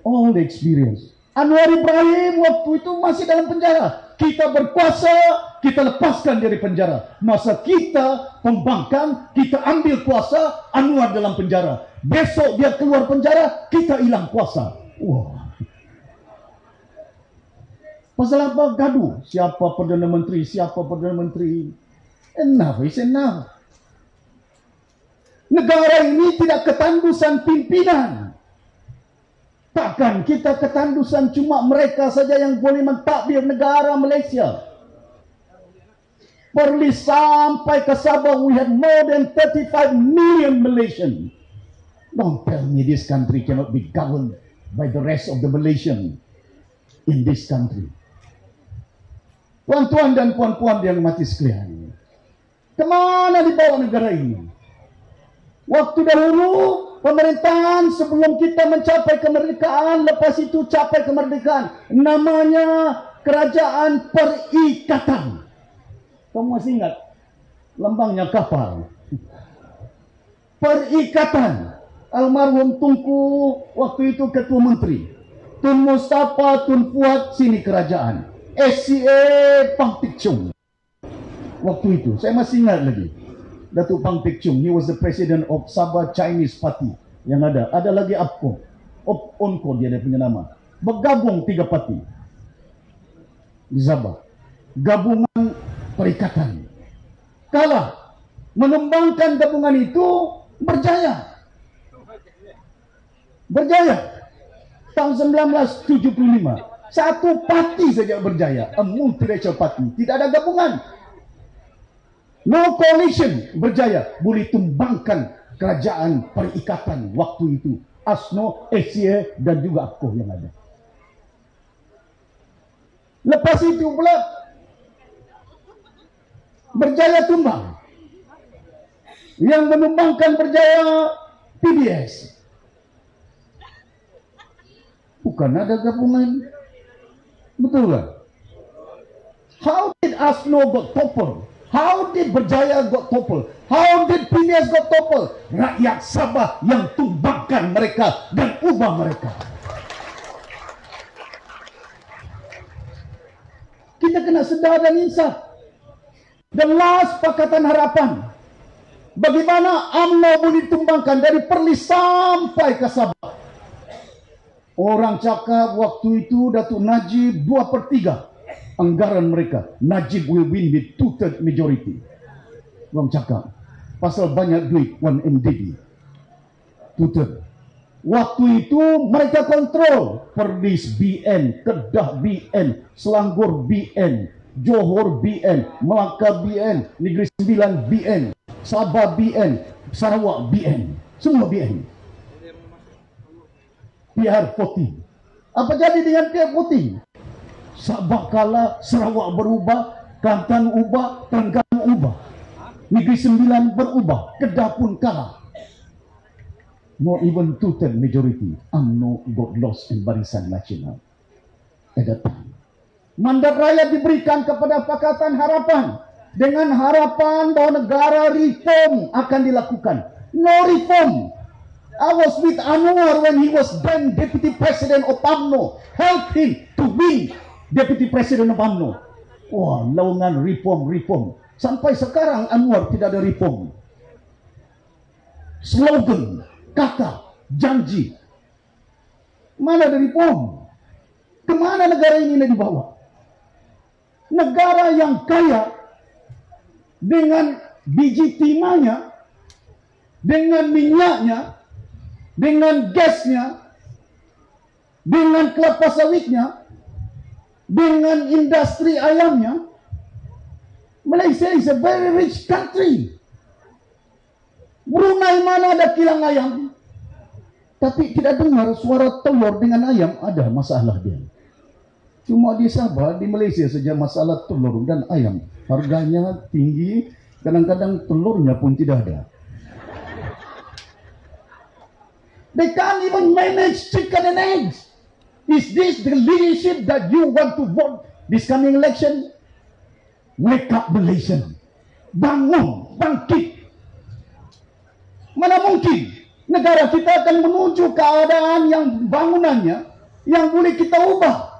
all the experience. Anwar Ibrahim waktu itu masih dalam penjara. Kita berkuasa, kita lepaskan dari penjara. Masa kita pembangkang, kita ambil kuasa, Anwar dalam penjara. Besok dia keluar penjara, kita hilang kuasa. Wah. Pasal apa gaduh? Siapa Perdana Menteri, siapa Perdana Menteri? Enough is enough. Negara ini tidak ketandusan pimpinan. Takkan kita ketandusan cuma mereka saja yang boleh mentadbir negara Malaysia. Perlis sampai ke Sabah, we have more than 35 million Malaysian. Don't tell me this country cannot be governed by the rest of the Malaysian in this country. Tuan-tuan dan puan-puan yang mati sekalian, kemana dibawa negara ini? Waktu dahulu pemerintahan sebelum kita mencapai kemerdekaan, lepas itu capai kemerdekaan, namanya Kerajaan Perikatan. Kamu masih ingat lambangnya kapal? Perikatan. Almarhum Tunku waktu itu ketua menteri, Tun Mustafa, Tun Fuad sini kerajaan, SCA Pang Tik Chung. Waktu itu saya masih ingat lagi, Datuk Pang Tik Chung, he was the president of Sabah Chinese Party yang ada. Ada lagi APCO, ONCO dia punya nama. Bergabung 3 parti di Sabah. Gabungan Perikatan. Kalah. Mengembangkan gabungan itu berjaya. Berjaya. Tahun 1975. Satu parti saja berjaya. A multiracial party. Tidak ada gabungan. No coalition berjaya, boleh tumbangkan Kerajaan Perikatan waktu itu, ASNO, SCA dan juga APCO yang ada. Lepas itu pula berjaya tumbang. Yang menumbangkan berjaya PBS. Bukan ada gabungan. Betul kan? How did ASNO got toppled? How did Berjaya got toppled? How did PBS got toppled? Rakyat Sabah yang tumbangkan mereka dan ubah mereka. Kita kena sedar dan insaf. The last Pakatan Harapan. Bagaimana UMNO boleh tumbangkan dari Perlis sampai ke Sabah. Orang cakap waktu itu Datuk Najib 2/3 anggaran mereka. Najib will win with 2/3 majority. Orang cakap pasal banyak duit 1MDB 2/3. Waktu itu mereka kontrol Perlis BN, Kedah BN, Selangor BN, Johor BN, Melaka BN, Negeri Sembilan BN, Sabah BN, Sarawak BN, semua BN. PR14. Apa jadi dengan PR14? Sabah kalah, Sarawak berubah, Kelantan ubah, Terengganu ubah, Negeri Sembilan berubah, Kedah pun kalah. Not even 2/3 majority. UMNO got lost in Barisan Nasional at that time. Mandat rakyat diberikan kepada Pakatan Harapan dengan harapan bahawa negara reform akan dilakukan. No reform. I was with Anwar when he was then Deputy President of UMNO. Help him to win Deputy President of UMNO. Wah, laungan reform. Sampai sekarang Anwar tidak ada reform. Slogan, kata, janji. Mana dari POM? Kemana negara ini nak dibawa? Negara yang kaya dengan biji timahnya, dengan minyaknya, dengan gasnya, dengan kelapa sawitnya, dengan industri ayamnya. Malaysia is a very rich country. Brunei mana ada kilang ayam, tapi tidak dengar suara telur dengan ayam ada masalah dia. Cuma di Sabah, di Malaysia saja masalah telur dan ayam. Harganya tinggi, kadang-kadang telurnya pun tidak ada. They can't even manage chicken and eggs. Is this the leadership that you want to vote this coming election? Wake up Malaysia. Bangun, bangkit. Mana mungkin negara kita akan menuju keadaan yang bangunannya yang boleh kita ubah.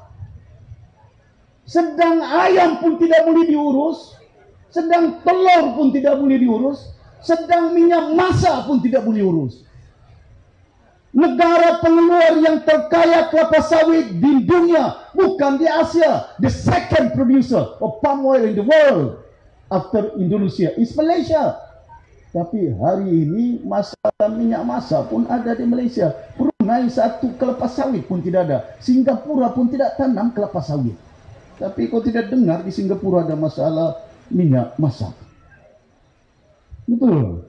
Sedang ayam pun tidak boleh diurus, sedang telur pun tidak boleh diurus, sedang minyak masak pun tidak boleh diurus. Negara pengeluar yang terkaya kelapa sawit di dunia, bukan di Asia, the second producer of palm oil in the world after Indonesia is Malaysia. Tapi hari ini masalah minyak masak pun ada di Malaysia. Brunei satu kelapa sawit pun tidak ada. Singapura pun tidak tanam kelapa sawit. Tapi kau tidak dengar di Singapura ada masalah minyak masak. Betul?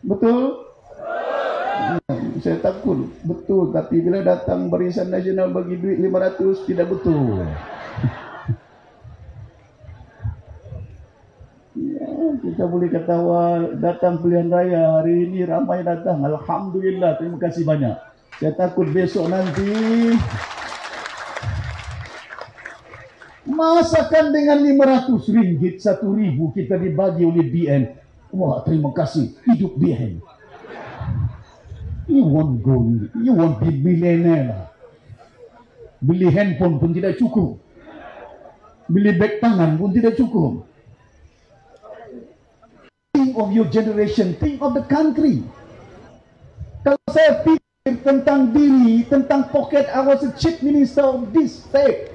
Betul? Saya takut. Betul. Tapi bila datang Barisan Nasional bagi duit 500, tidak betul. Ya, kita boleh ketawa. Datang pilihan raya hari ini ramai datang. Alhamdulillah. Terima kasih banyak. Saya takut besok nanti masakan dengan 500 ringgit, 1.000 kita dibagi oleh BN. Wah, terima kasih. Hidup BN. You won't go, you won't be millionaire lah. Beli handphone pun tidak cukup. Beli beg tangan pun tidak cukup. Think of your generation, think of the country. Kalau saya pikir tentang diri, tentang pocket, I was a chief minister of this state.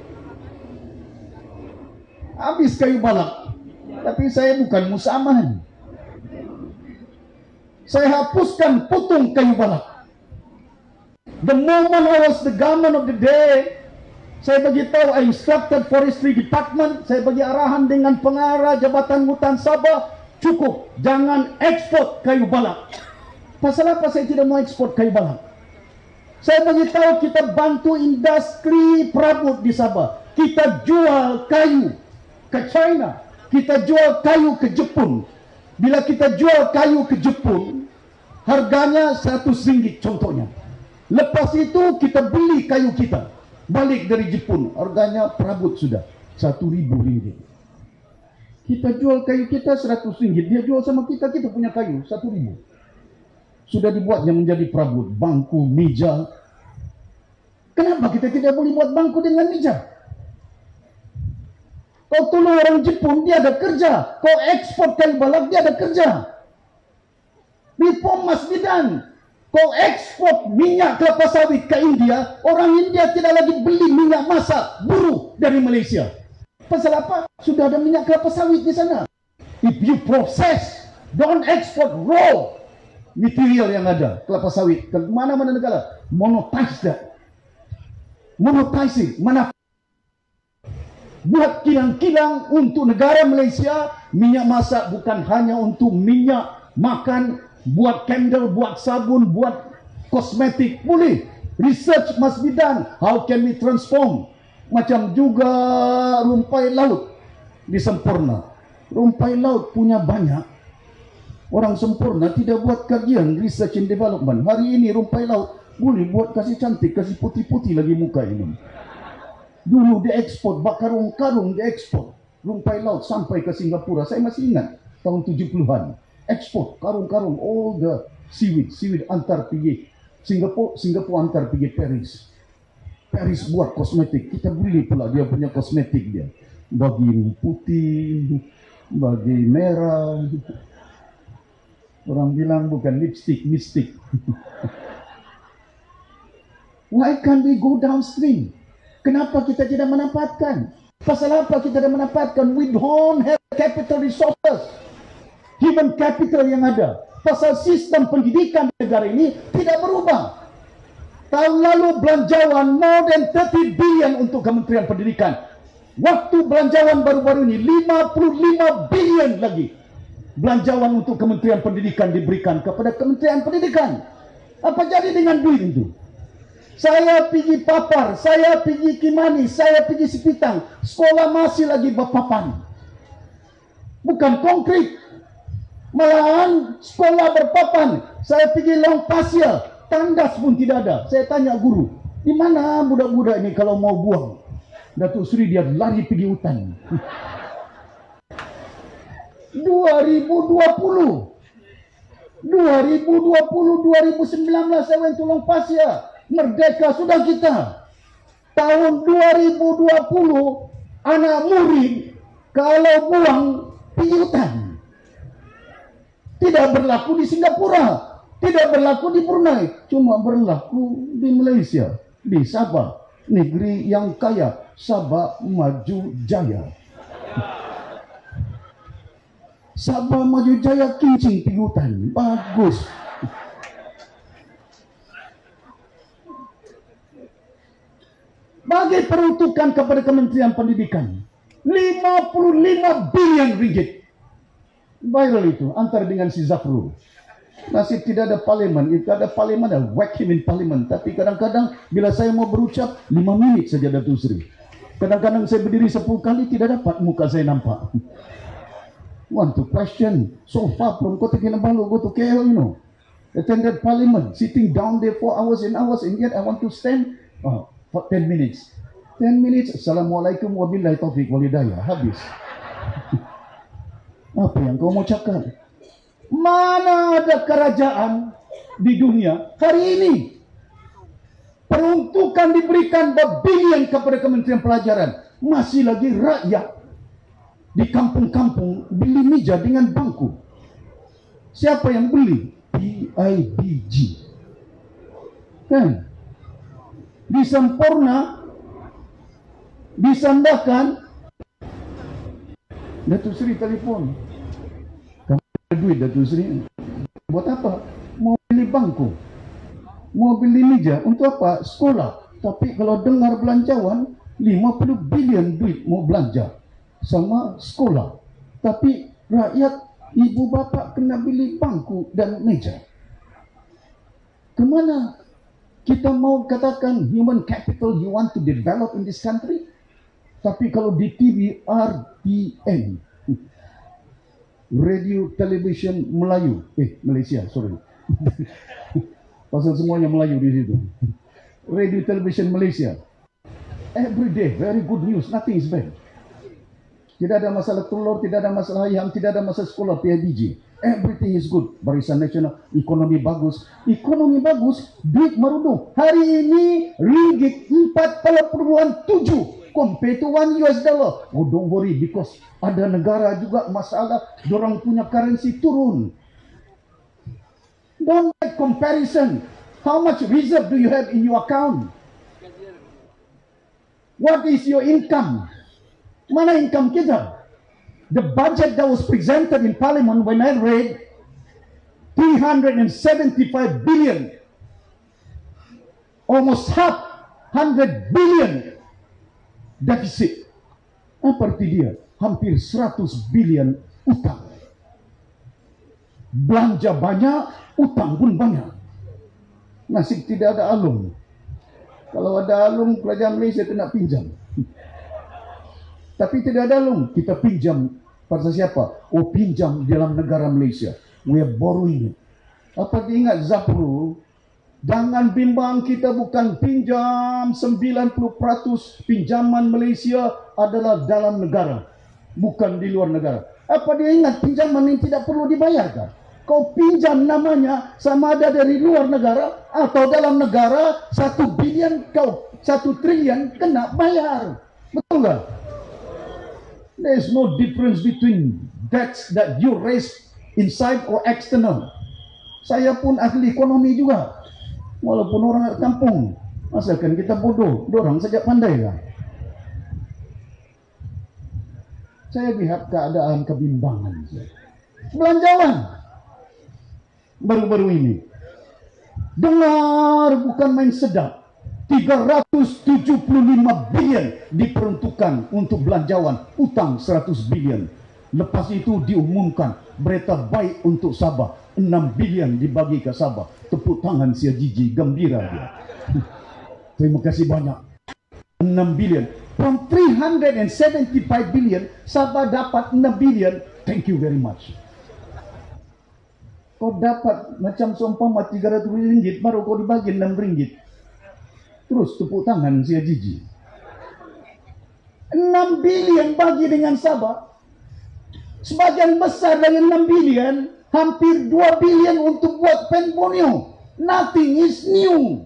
Habis kayu balak. Tapi saya bukan musamahan. Saya hapuskan putung kayu balak. The moment I was the government of the day, saya bagi tahu, I instructed Forestry Department, saya bagi arahan dengan pengarah Jabatan Hutan Sabah, cukup, jangan ekspor kayu balak. Pasal apa saya tidak mau ekspor kayu balak? Saya bagi tahu kita bantu industri perabot di Sabah. Kita jual kayu ke China, kita jual kayu ke Jepun. Bila kita jual kayu ke Jepun, harganya 100 ringgit contohnya. Lepas itu kita beli kayu kita balik dari Jepun, harganya perabot sudah 1.000 ringgit. Kita jual kayu kita 100 ringgit, dia jual sama kita, kita punya kayu 1.000. Sudah dibuatnya menjadi perabot, bangku, meja. Kenapa kita tidak boleh buat bangku dengan meja? Kau tolong orang Jepun, dia ada kerja. Kau ekspor kayu balak, dia ada kerja. Reform must be done. Kau ekspor minyak kelapa sawit ke India, orang India tidak lagi beli minyak masak buruh dari Malaysia. Pasal apa? Sudah ada minyak kelapa sawit di sana. If you process, don't export raw material yang ada, kelapa sawit ke mana-mana negara. Monetize that. Monetizing, buat kilang-kilang untuk negara Malaysia. Minyak masak bukan hanya untuk minyak makan, buat candle, buat sabun, buat kosmetik, boleh. Research must be done. How can we transform? Macam juga rumpai laut di Sempurna. Rumpai laut punya banyak. Orang Sempurna tidak buat kajian research and development. Hari ini rumpai laut boleh buat kasih cantik, kasih putih-putih lagi muka ini. Dulu diekspor, bak karung-karung diekspor rumpai laut sampai ke Singapura. Saya masih ingat tahun 70-an. Ekspor karung-karung, all the seaweed antar pergi Singapura antar pergi Paris buat kosmetik. Kita beli pula dia punya kosmetik dia, bagi putih, bagi merah. Orang bilang bukan lipstick, mistik. Why can't we go downstream? Kenapa kita tidak menempatkan? Pasal apa kita tidak menempatkan? We don't have capital resources. Human capital yang ada. Pasal sistem pendidikan di negara ini tidak berubah. Tahun lalu belanjawan more than 30 billion untuk Kementerian Pendidikan. Waktu belanjawan baru-baru ini 55 billion lagi. Belanjawan untuk Kementerian Pendidikan diberikan kepada Kementerian Pendidikan. Apa jadi dengan duit itu? Saya pergi Papar, saya pergi Kimani, saya pergi Sipitang. Sekolah masih lagi berpapan. Bukan konkret. Malahan sekolah berpapan. Saya pergi Long Pasir, tandas pun tidak ada. Saya tanya guru, di mana budak-budak ini kalau mau buang? Datuk Seri dia lari pergi hutan. 2019 saya went to Long Pasir. Merdeka sudah kita. Tahun 2020 anak murid kalau buang pergi hutan. Tidak berlaku di Singapura, tidak berlaku di Brunei, cuma berlaku di Malaysia, di Sabah, negeri yang kaya. Sabah Maju Jaya. Sabah Maju Jaya kincing pergi hutan. Bagus. Bagi peruntukan kepada Kementerian Pendidikan 55 bilion ringgit. Viral itu antara dengan si Zafrul. Nasib tidak ada parlimen. Itu ada parlimen, ada whack him in parlimen. Tapi kadang-kadang bila saya mau berucap 5 minit saja Datuk Seri. Kadang-kadang saya berdiri 10 kali tidak dapat muka saya nampak. Want to question so far from Kota Kinabalu go to KL, you know. Attended parliament, sitting down there for hours and hours, and yet I want to stand for 10 minutes. 10 minutes, Assalamualaikum wabillahi taufiq walhidayah. Habis. Apa yang kau mau cakap? Mana ada kerajaan di dunia hari ini peruntukan diberikan berbilion kepada Kementerian Pelajaran, masih lagi rakyat di kampung-kampung beli meja dengan bangku. Siapa yang beli? PIBG. Kan? Di Sempurna disandakan. Datuk Seri telefon, kamu ada duit Datuk Seri? Buat apa? Mau beli bangku, mau beli meja. Untuk apa? Sekolah. Tapi kalau dengar belanjawan 50 bilion duit mau belanja sama sekolah, tapi rakyat ibu bapa kena beli bangku dan meja. Kemana kita mau katakan human capital you want to develop in this country? Tapi kalau di TV RTM, Radio Television Melayu, Malaysia, sorry. Pasal semuanya Melayu di situ. Radio Television Malaysia. Every day, very good news, nothing is bad. Tidak ada masalah telur, tidak ada masalah ayam, tidak ada masalah sekolah PIBG. Everything is good. Barisan Nasional, ekonomi bagus. Ekonomi bagus, duit meruduk. Hari ini ringgit 40.7 compare to $1. Oh, don't worry, because ada negara juga masalah, dorang punya currency turun. Don't make comparison. How much reserve do you have in your account? What is your income? Mana income kita? The budget that was presented in Parliament when I read 375 billion, almost half 100 billion defisit. Apa arti dia? Hampir 100 billion utang. Belanja banyak, utang pun banyak. Nasib tidak ada alung. Kalau ada alung, kerajaan Malaysia kena pinjam. Tapi tidak ada alung, kita pinjam pada siapa? Oh, pinjam dalam negara Malaysia. We are borrowing it. Apa diingat Zafrul? Jangan bimbang, kita bukan pinjam 90% pinjaman Malaysia adalah dalam negara, bukan di luar negara. Apa dia ingat pinjaman ini tidak perlu dibayarkan? Kau pinjam namanya sama ada dari luar negara atau dalam negara, 1 bilion kau 1 triliun kena bayar. Betul tak? There is no difference between debts that you raise inside or external. Saya pun ahli ekonomi juga, walaupun orang kampung. Masakan kita bodoh, dorang saja pandai lah. Saya lihat keadaan kebimbangan. Belanjawan baru-baru ini, dengar bukan main sedap, 375 bilion diperuntukkan untuk belanjawan, utang 100 bilion. Lepas itu diumumkan berita baik untuk Sabah, 6 bilion dibagi ke Sabah. Tepuk tangan sia Gigi, gembira dia. Terima kasih banyak. 6 bilion. From 375 billion, Sabah dapat 6 bilion. Thank you very much. Kau dapat macam seumpama 300 ringgit, baru kau dibagi 6 ringgit. Terus tepuk tangan sia Gigi. 6 bilion bagi dengan Sabah. Sebagian besar dari 6 bilion, hampir 2 bilion untuk buat Pen Borneo. Nothing is new.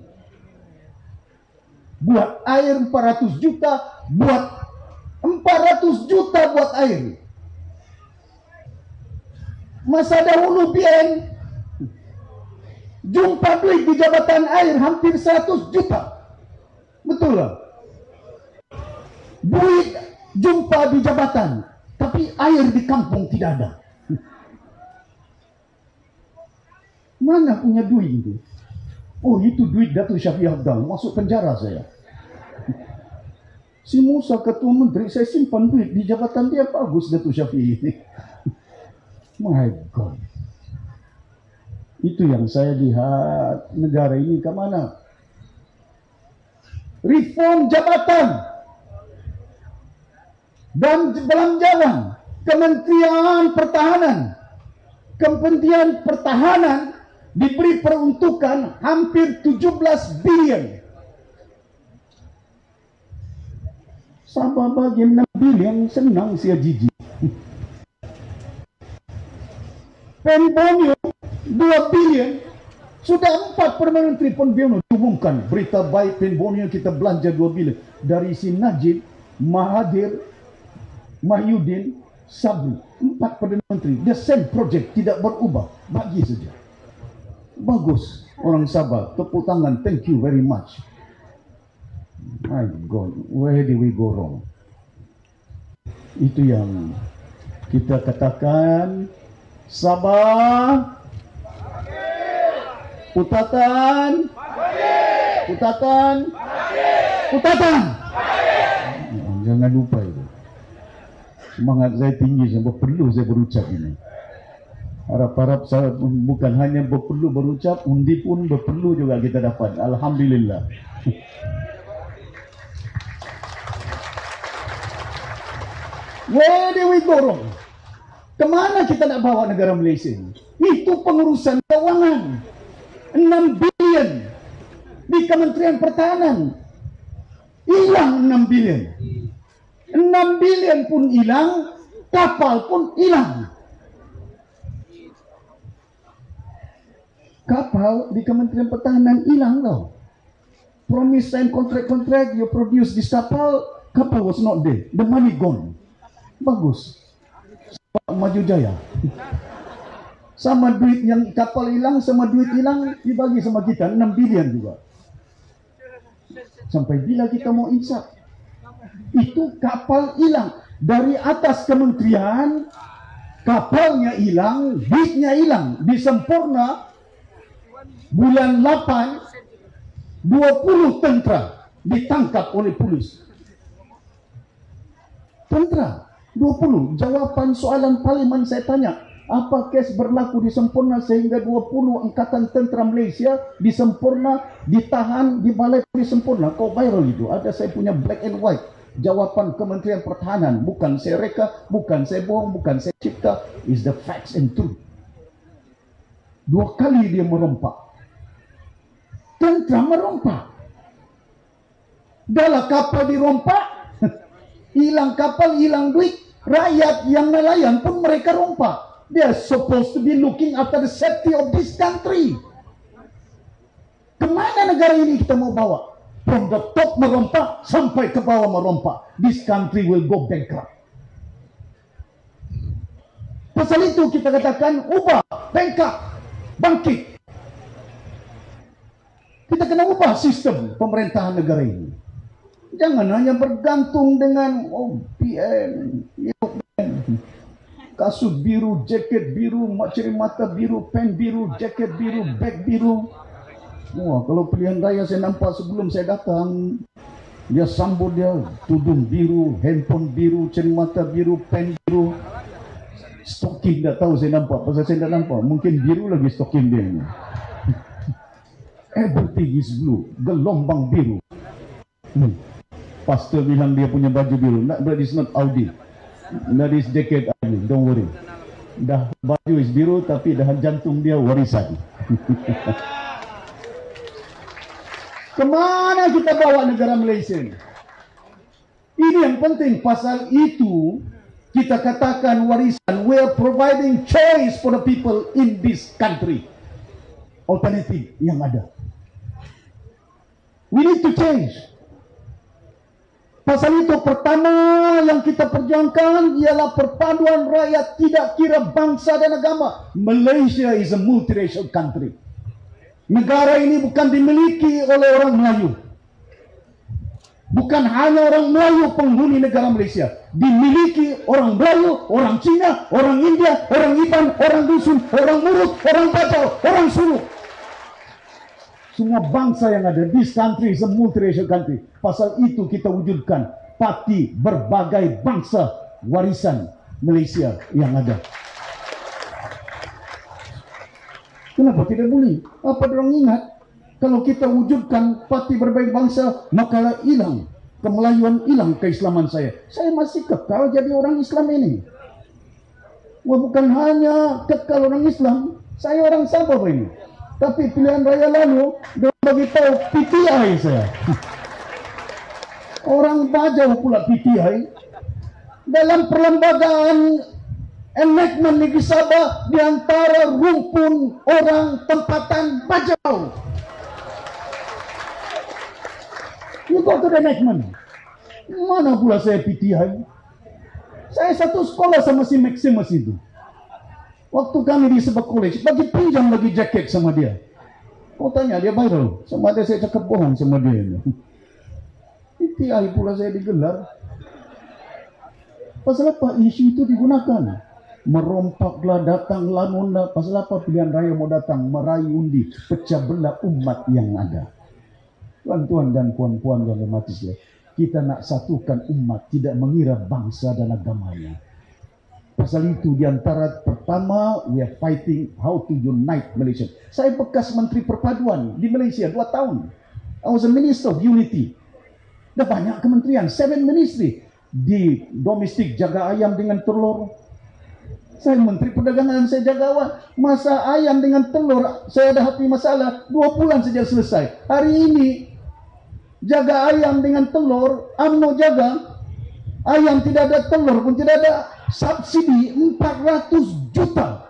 Buat air 400 juta, buat 400 juta buat air. Masa dahulu PN jumpa duit di jabatan air hampir 100 juta. Betul lah. Duit jumpa di jabatan, tapi air di kampung tidak ada. Mana punya duit itu? Oh, itu duit Datuk Syafiee Abdal, masuk penjara saya. Si Musa ketua menteri, saya simpan duit di jabatan dia, bagus Datuk Syafiee ini. My God. Itu yang saya lihat negara ini ke mana? Reform jabatan dan belanjawan. Kementerian Pertahanan diberi peruntukan hampir 17 bilion. Sabah bagi 6 bilion, senang sia Gigi. Pen Borneo 2 bilion. Sudah 4 Perdana Menteri Pen Borneo diumumkan berita baik Pen Borneo kita belanja 2 bilion. Dari si Najib, Mahathir, Mahyudin, Sabri, 4 Perdana Menteri. The same project, tidak berubah. Bagi saja. Bagus orang Sabah, tepuk tangan, thank you very much. My God, where did we go wrong? Itu yang kita katakan. Sabah Putatan jangan lupa itu. Semangat saya tinggi, saya perlu saya berucap ini. Harap-harap saya bukan hanya perlu berucap, undi pun perlu juga kita dapat. Alhamdulillah. Where do we go wrong? Kemana kita nak bawa negara Malaysia ini? Itu pengurusan keuangan. 6 bilion di Kementerian Pertahanan. Hilang 6 bilion. 6 bilion pun hilang, kapal pun hilang. Kapal di Kementerian Pertahanan hilang tau. Promise and contract you produce this kapal was not there. The money gone. Bagus. Maju jaya. Sama duit yang kapal hilang, sama duit hilang dibagi sama kita 6 bilion juga. Sampai bila kita mau insaf? Itu kapal hilang dari atas kementerian, kapalnya hilang, duitnya hilang. Di Sempurna bulan 8 20 tentera ditangkap oleh polis. Tentera 20. Jawapan soalan parlimen saya tanya, apa kes berlaku di Sempurna sehingga 20 angkatan tentera Malaysia di Sempurna ditahan di balai di Sempurna? Kau viral itu. Ada saya punya black and white. Jawapan Kementerian Pertahanan, bukan saya reka, bukan saya bohong, bukan saya cipta, is the facts and truth. 2 kali dia merompak. Tentera merompak. Dalam kapal dirompak, hilang kapal, hilang duit. Rakyat yang nelayan pun mereka rompak. They are supposed to be looking after the safety of this country. Kemana negara ini kita mau bawa? From the top merompak sampai ke bawah merompak. This country will go bankrupt. Pasal itu kita katakan ubah, bengkak, bangkit. Kita kena ubah sistem pemerintahan negara ini. Jangan hanya bergantung dengan PM, kasut biru, jaket biru, mata biru, pen biru, jaket biru, beg biru. Wah, kalau pilihan raya saya nampak sebelum saya datang, dia sambut dia tudung biru, handphone biru, cermata biru, pen biru. Stoking tak tahu saya nampak, pasal saya tak nampak. Mungkin biru lagi stoking dia ni. Everything is blue, gelombang biru. Pastor bilang dia punya baju biru. That is not Audi. That is jacket Audi. Don't worry. Dah baju is biru tapi dah jantung dia warisan. Kemana kita bawa negara Malaysia ini? Ini yang penting. Pasal itu kita katakan warisan. We are providing choice for the people in this country. Alternatif yang ada. We need to change. Pasal itu pertama yang kita perjuangkan ialah perpaduan rakyat tidak kira bangsa dan agama. Malaysia is a multiracial country. Negara ini bukan dimiliki oleh orang Melayu. Bukan hanya orang Melayu penghuni negara Malaysia. Dimiliki orang Melayu, orang Cina, orang India, orang Iban, orang Dusun, orang Murut, orang Bajau, orang Sulu. Semua bangsa yang ada. This country is a multiracial country. Pasal itu kita wujudkan parti berbagai bangsa warisan Malaysia yang ada. Kenapa tidak boleh? Apa orang ingat? Kalau kita wujudkan parti berbagai bangsa, maka hilang kemelayuan, hilang keislaman saya. Saya masih kekal jadi orang Islam ini. Wah, bukan hanya kekal orang Islam, saya orang Sabah ini. Tapi pilihan raya lalu, dia bagi tahu PTI saya. Orang Bajau pula PTI. Dalam perlembagaan enactment Negeri Sabah, di antara rumpun orang tempatan Bajau. You go to the enactment. Mana pula saya PTI? Saya satu sekolah sama si Maximus itu. Waktu kami di sebuah college, bagi pinjam lagi jaket sama dia. Kau tanya, dia viral. Sama ada saya cakap bohong sama dia. PTI pula saya digelar. Pasal apa isu itu digunakan? Merompaklah, datang lanunlah. Pasal apa pilihan raya mau datang? Meraih undi, pecah belah umat yang ada. Tuan-tuan dan puan-puan yang hormati saya, kita nak satukan umat, tidak mengira bangsa dan agamanya. Pasal itu di antara pertama, we are fighting how to unite Malaysia. Saya bekas Menteri Perpaduan di Malaysia 2 tahun. I was a Minister of Unity. Dah banyak kementerian, 7 ministry. Di domestik jaga ayam dengan telur. Saya Menteri Perdagangan, saya jaga awal. Masa ayam dengan telur, saya ada hati masalah. 2 bulan saja selesai. Hari ini, jaga ayam dengan telur, UMNO jaga. Ayam tidak ada, telur pun tidak ada. Subsidi 400 juta.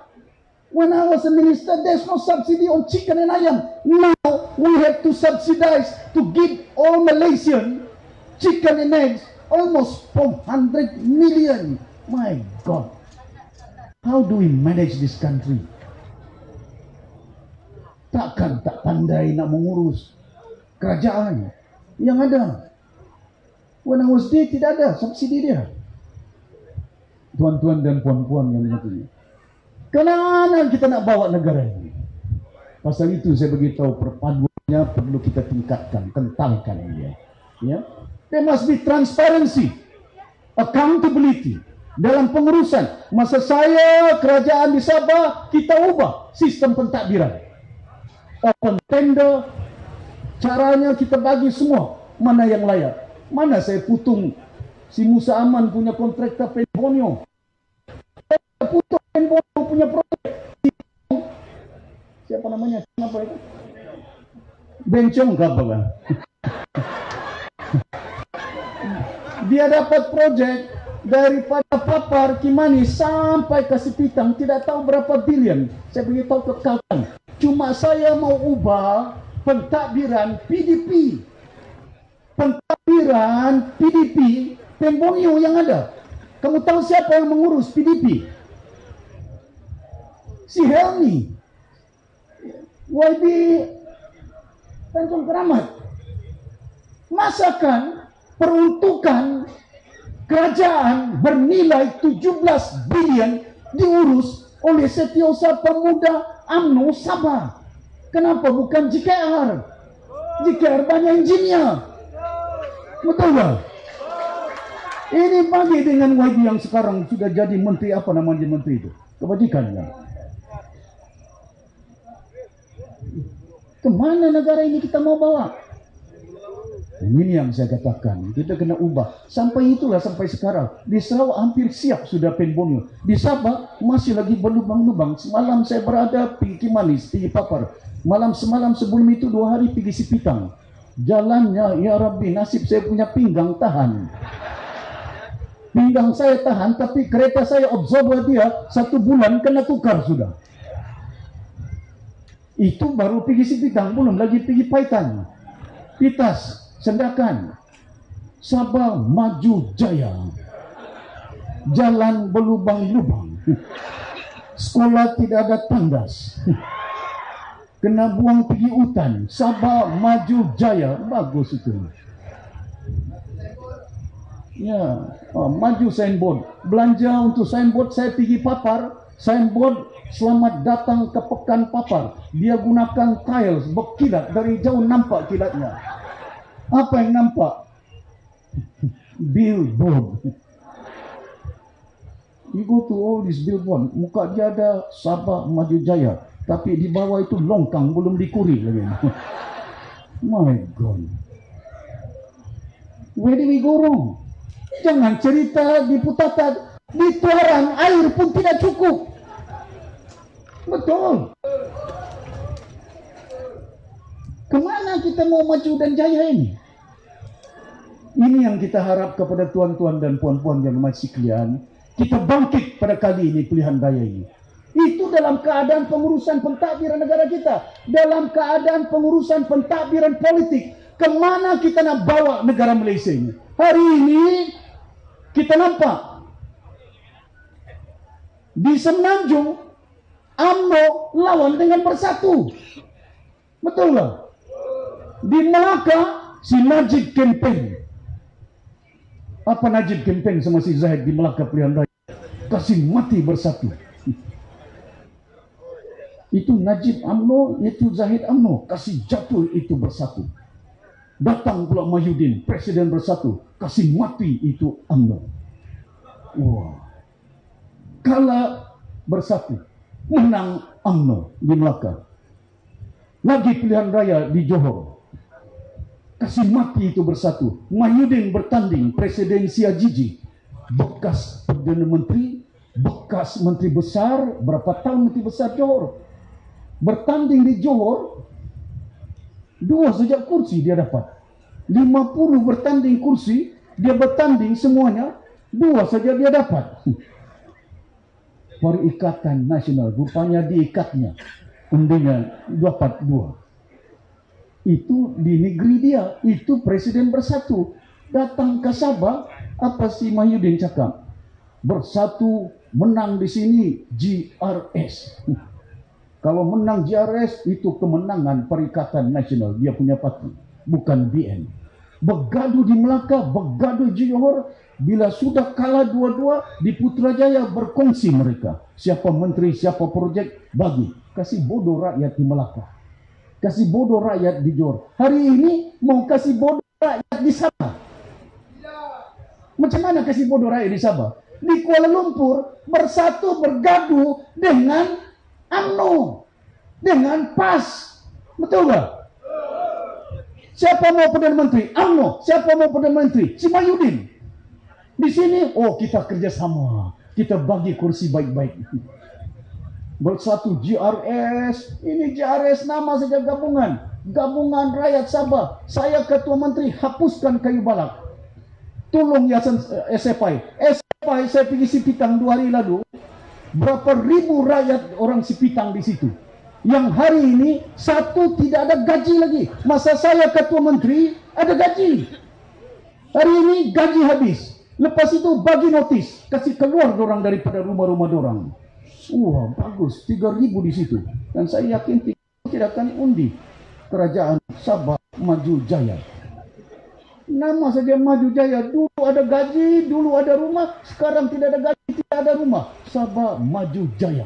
When I was a minister, there's no subsidy on chicken and ayam. Now we have to subsidize to give all Malaysian chicken and eggs almost 400 million. My God, how do we manage this country? Takkan tak pandai nak mengurus kerajaan yang ada. When I was there, tidak ada subsidi dia. Tuan-tuan dan puan-puan yang dimaksudnya, kemana kita nak bawa negara ini? Pasal itu saya beritahu perpaduannya perlu kita tingkatkan, kentalkan dia. Ya, there must be transparency, accountability dalam pengurusan. Masa saya kerajaan di Sabah, kita ubah sistem pentadbiran, open tender, caranya kita bagi semua mana yang layak. Mana saya putung si Musa Aman punya kontraktor Penbonio. Saya putung Penbonio punya proyek. Siapa namanya? Siapa itu? Bencong ke apa kan? Dia dapat proyek daripada Papar Kimani sampai ke Sipitang, tidak tahu berapa bilion. Saya beritahu ke kawan, cuma saya mau ubah pentadbiran PDP. Pentadbiran PDP Penbonio yang ada. Kamu tahu siapa yang mengurus PDP? si Helmi, YB Tanjung Keramat. Masakan peruntukan kerajaan bernilai 17 bilion diurus oleh Setiausaha Pemuda UMNO Sabah. Kenapa bukan JKR? JKR banyak engineer. Betul tak? Ini bagi dengan YB yang sekarang sudah jadi menteri, apa namanya menteri itu? Kebajikan kan? Kemana negara ini kita mau bawa? Ini yang saya katakan, kita kena ubah. Sampai itulah sampai sekarang. Di Sarawak hampir siap sudah penbonyo. Di Sabah masih lagi berlubang-lubang. Semalam saya berada pergi Kimanis, pergi Papar. Semalam sebelum itu 2 hari pergi Sipitang. Jalannya, ya Rabbi, nasib saya punya pinggang tahan. Pinggang saya tahan, tapi kereta saya observer dia 1 bulan kena tukar sudah. Itu baru pergi Sipitang, belum lagi pergi Paitan, Pitas, Sendakan. Sabah maju jaya. Jalan berlubang-lubang. Sekolah tidak ada tandas. Kena buang pergi hutan. Sabah maju jaya. Bagus itu. Ya, maju signboard. Belanja untuk signboard saya pergi Papar. Signboard selamat datang ke Pekan Papar. Dia gunakan tiles berkilat, dari jauh nampak kilatnya. Apa yang nampak? Billboard. You go to all this billboard, muka dia ada Sabah Maju Jaya, tapi di bawah itu longkang, belum dikuri lagi. My God. Where did we go wrong? Jangan cerita di Putatan, di Tuaran air pun tidak cukup. Betul. Kemana kita mau maju dan jaya ini? Ini yang kita harap kepada tuan-tuan dan puan-puan yang masih sekalian. Kita bangkit pada kali ini pilihan raya ini. Itu dalam keadaan pengurusan pentadbiran negara kita. Dalam keadaan pengurusan pentadbiran politik. Kemana kita nak bawa negara Malaysia ini? Hari ini kita nampak di Semenanjung UMNO lawan dengan Bersatu. Betul tak? Di Melaka si Najib campaign. Apa Najib campaign sama si Zahid di Melaka pilihan raya? Kasih mati Bersatu. Itu Najib UMNO, itu Zahid UMNO. Kasih jatuh itu Bersatu. Datang pula Mahyudin, Presiden Bersatu. Kasih mati itu UMNO. Wah. Kalah Bersatu. Menang UMNO di Melaka. Lagi pilihan raya di Johor. Kasih mati itu Bersatu. Mahyudin bertanding presidensia Jiji. Bekas Perdana Menteri, bekas Menteri Besar, berapa tahun Menteri Besar Johor. Bertanding di Johor, 2 saja kursi dia dapat. 50 bertanding kursi, dia bertanding semuanya, 2 saja dia dapat. Perikatan Nasional, rupanya diikatnya. Undinya dapat 2. Itu di negeri dia, itu Presiden Bersatu. Datang ke Sabah, apa si Mahyudin cakap? Bersatu menang di sini GRS. Kalau menang GRS itu kemenangan Perikatan Nasional, dia punya parti, bukan BN. Bergaduh di Melaka, bergaduh di Johor. Bila sudah kalah 2-2 di Putrajaya, berkongsi mereka. Siapa menteri, siapa projek, bagi. Kasih bodoh rakyat di Melaka. Kasih bodoh rakyat di Johor. Hari ini mau kasih bodoh rakyat di Sabah. Macam mana kasih bodoh rakyat di Sabah? Di Kuala Lumpur Bersatu bergaduh dengan UMNO, dengan PAS. Betul tak? Siapa mau Perdana Menteri? UMNO. Siapa mau Perdana Menteri? Si Mahyudin. Di sini, oh kita kerjasama. Kita bagi kursi baik-baik. Bersatu GRS. Ini GRS nama saja gabungan. Gabungan Rakyat Sabah. Saya Ketua Menteri, hapuskan kayu balak. Tolong Yayasan SFI. SFI saya pergi Sipitang 2 hari lalu. Berapa ribu rakyat orang Sipitang di situ. Yang hari ini satu tidak ada gaji lagi. Masa saya Ketua Menteri ada gaji. Hari ini gaji habis. Lepas itu bagi notis, kasih keluar orang daripada rumah-rumah orang. Wah, bagus, 3.000 di situ. Dan saya yakin tidak akan undi Kerajaan Sabah Maju Jaya. Nama saja Maju Jaya. Dulu ada gaji, dulu ada rumah, sekarang tidak ada gaji, tidak ada rumah. Sabah Maju Jaya.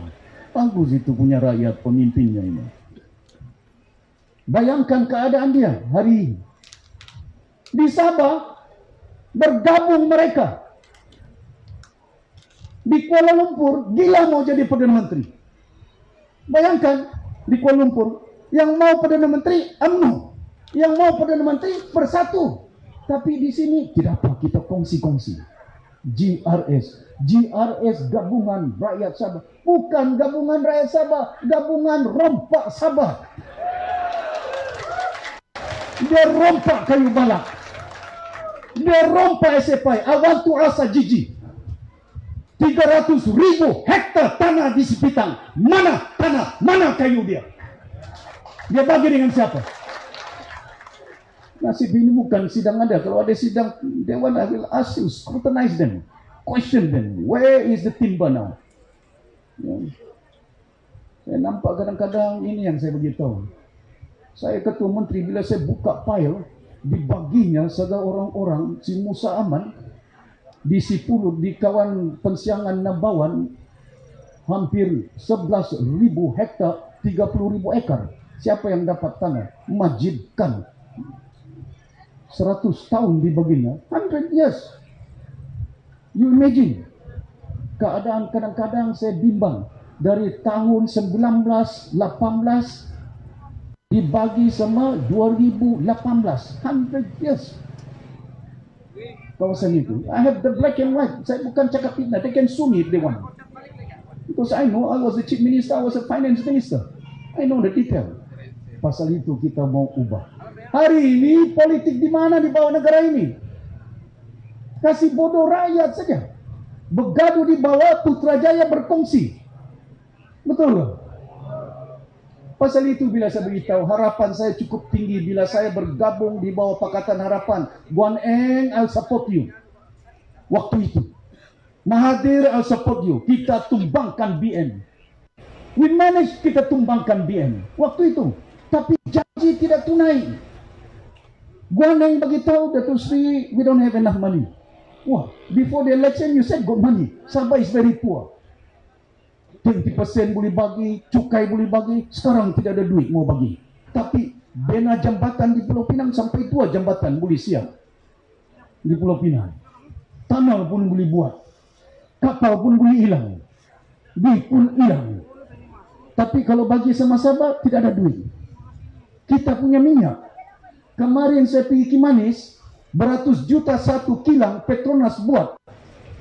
Bagus itu punya rakyat pemimpinnya ini. Bayangkan keadaan dia hari ini. Di Sabah bergabung mereka. Di Kuala Lumpur gila mau jadi Perdana Menteri. Bayangkan di Kuala Lumpur yang mau Perdana Menteri UMNO, yang mau Perdana Menteri Bersatu. Tapi di sini tidak apa, kita kongsi-kongsi. GRS Gabungan Rakyat Sabah. Bukan Gabungan Rakyat Sabah, Gabungan Rompak Sabah. Dia rompak kayu balak. Dia rompak SFI. I want to ask Gigi. 300.000 hektar tanah di Sipitang. Mana tanah, mana kayu dia? Dia bagi dengan siapa? Nasib ini bukan sidang ada. Kalau ada sidang Dewan, I will ask you, scrutinize them, question them. Where is the timber now? Ya. Saya nampak kadang-kadang ini yang saya beritahu. Saya ketua menteri, bila saya buka file, dibaginya segala orang-orang si Musa Aman di Sipulut, di kawan Pensiangan Nabawan, hampir 11.000 hektar, 30.000 ekar. Siapa yang dapat tanah? Majid Khan. 100 tahun dibaginya, 100 years. You imagine. Keadaan kadang-kadang saya bimbang. Dari tahun 1918 dibagi sama 2018, 100 years. Kawasan itu. I have the black and white. Saya bukan cakap fitnah. They can sue me if they want. Because I know I was the chief minister, I was a finance minister. I know the detail. Pasal itu kita mau ubah. Hari ini politik di mana di bawah negara ini? Kasih bodoh rakyat saja. Bergaduh di bawah, Putrajaya berkongsi. Betul tak? Pasal itu bila saya beritahu, harapan saya cukup tinggi bila saya bergabung di bawah Pakatan Harapan. Guan Eng, I'll support you. Waktu itu. Mahathir, I'll support you. Kita tumbangkan BN. We managed kita tumbangkan BN. Waktu itu. Tapi janji tidak tunai. Guan Eng beritahu, Datuk Sri, we don't have enough money. Wah, before the election you said got money. Sabah is very poor. 20% boleh bagi, cukai boleh bagi, sekarang tidak ada duit mau bagi. Tapi bina jambatan di Pulau Pinang sampai 2 jambatan boleh siap di Pulau Pinang. Tanah pun boleh buat, kapal pun boleh hilang, duit pun hilang. Tapi kalau bagi sama Sabah tidak ada duit. Kita punya minyak. Kemarin saya pergi Kimanis, beratus juta satu kilang Petronas buat.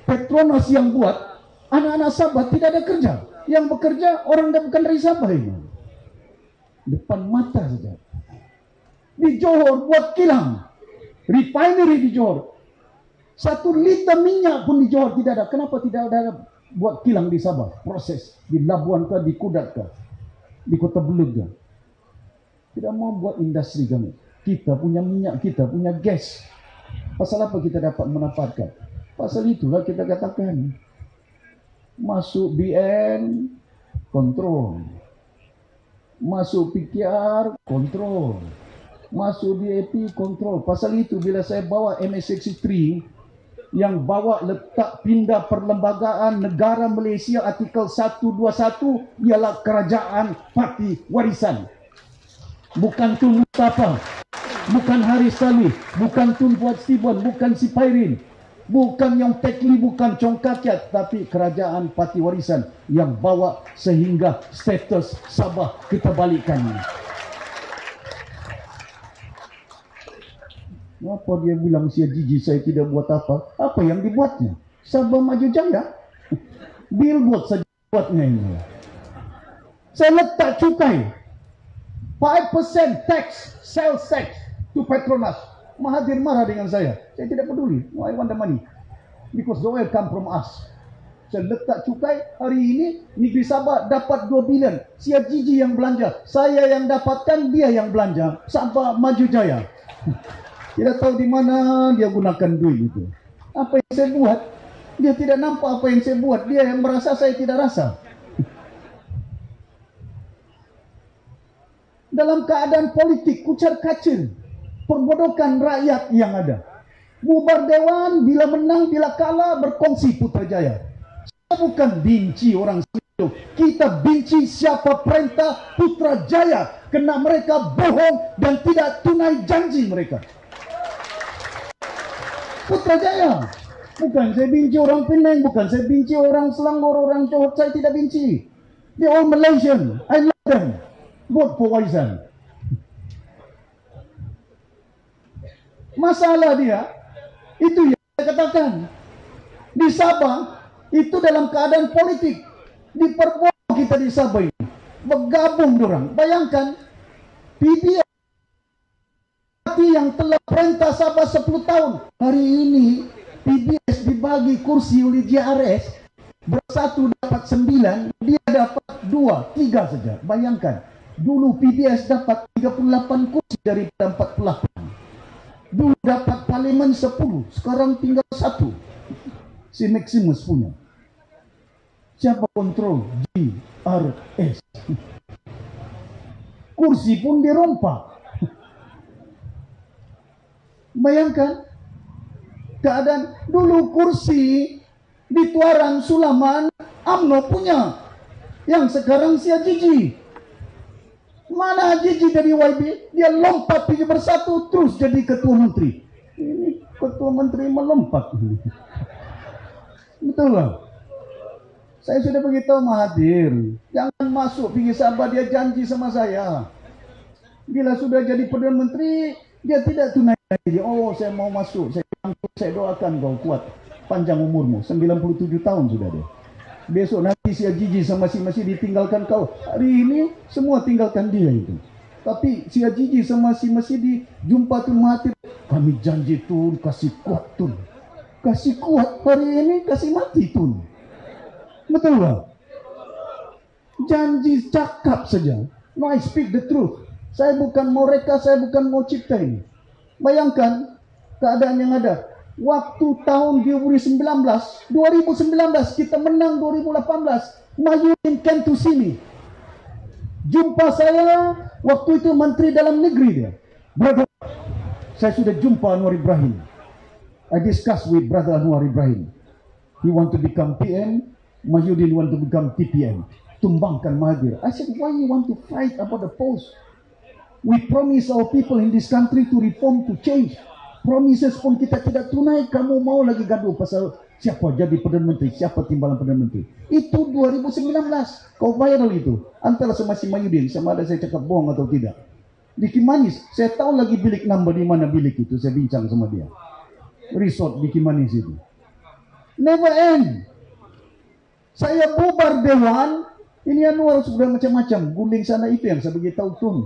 Petronas yang buat, anak-anak Sabah tidak ada kerja. Yang bekerja orang dah bukan dari Sabah ini. Depan mata saja. Di Johor buat kilang, refinery di Johor. 1 liter minyak pun di Johor tidak ada. Kenapa tidak ada buat kilang di Sabah? Proses di Labuan ke, di Kudat ke, di Kota Belud ke. Tidak mau buat industri kami. Kita punya minyak, kita punya gas. Pasal apa kita dapat menempatkan? Pasal itulah kita katakan. Masuk BN, kontrol. Masuk PKR, kontrol. Masuk DAP, kontrol. Pasal itu bila saya bawa MS-63 yang bawa letak pindah perlembagaan negara Malaysia artikel 121 ialah kerajaan parti warisan. Bukan Tun Mustafa, bukan Haris Salih, bukan Tun Fuad Stibon, bukan Sipairin, bukan Yong Tekli, bukan Chong Kakiat, tapi kerajaan parti warisan yang bawa sehingga status Sabah kita balikkan. Apa dia bilang sia Gigi saya tidak buat apa? Apa yang dibuatnya? Sabah Maju Jaya. Billboard saja buatnya ini. Saya letak cukai 5% tax, sales tax to Petronas. Mahathir marah dengan saya. Saya tidak peduli. No, I want the money. Because the oil come from us. Saya letak cukai. Hari ini negeri Sabah dapat 2 bilion. Sia Gigi yang belanja. Saya yang dapatkan, dia yang belanja. Sabah Maju Jaya. Tidak tahu di mana dia gunakan duit itu. Apa yang saya buat, dia tidak nampak apa yang saya buat. Dia yang merasa, saya tidak rasa. dalam keadaan politik kucar-kacir, perbodokan rakyat yang ada. Bubar dewan, bila menang, bila kalah, berkongsi Putrajaya. Kita bukan benci orang Selido, kita benci siapa perintah Putrajaya, kerana mereka bohong dan tidak tunai janji mereka. Putrajaya, bukan saya benci orang Penang, bukan saya benci orang Selangor, orang Johor, saya tidak benci. They all Malaysian, I love them. Vote for Warisan. Masalah dia, itu yang saya katakan. Di Sabah, itu dalam keadaan politik. Diperbohong kita di Sabah ini. Bergabung dorang. Bayangkan, PBS yang telah perintah Sabah 10 tahun. Hari ini, PBS dibagi kursi oleh JRS. Bersatu dapat 9, dia dapat 2, 3 saja. Bayangkan, dulu PBS dapat 38 kursi daripada 48. Dulu dapat parlimen 10, sekarang tinggal 1. Si Maximus punya. Siapa kontrol? JRS. Kursi pun dirompak. Bayangkan keadaan dulu kursi di Tuaran Sulaman UMNO punya, yang sekarang Sia Jiji. Mana Jiji dari YB? Dia lompat pergi Bersatu terus jadi ketua menteri. Ini ketua menteri melompat. Betul lah. Saya sudah beritahu Mahathir, jangan masuk pergi Sabah, dia janji sama saya. Bila sudah jadi Perdana Menteri, dia tidak tunai janji. Oh, saya mau masuk, saya doakan kau kuat, panjang umurmu, 97 tahun sudah dia. Besok nanti si Jiji sama si masih ditinggalkan kau. Hari ini semua tinggalkan dia itu. Tapi si Jiji sama si masih dijumpa Tun Mahathir. Kami janji Tun, kasih kuat Tun. Kasih kuat, hari ini kasih mati Tun. Betul tak? Janji cakap saja. No, I speak the truth. Saya bukan mau reka, saya bukan mau cipta ini. Bayangkan keadaan yang ada. Waktu tahun 2019 kita menang 2018, Mahyudin came to see me. Jumpa saya, waktu itu Menteri Dalam Negeri dia. Brother, saya sudah jumpa Anwar Ibrahim. I discuss with Brother Anwar Ibrahim. He want to become PM, Mahyudin want to become TPM. Tumbangkan Mahathir. I said, why you want to fight about the post? We promise our people in this country to reform, to change. Promises pun kita tidak tunai, kamu mau lagi gaduh pasal siapa jadi Perdana Menteri, siapa timbalan Perdana Menteri. Itu 2019, kau viral itu. Antara sama si Mahyudin, sama ada saya cakap bohong atau tidak. Di Kimanis, saya tahu lagi bilik number di mana bilik itu, saya bincang sama dia. Resort di Kimanis itu. Never end. Saya bubar dewan, ini Anwar sudah macam-macam, guling sana itu yang saya beritahu Tun.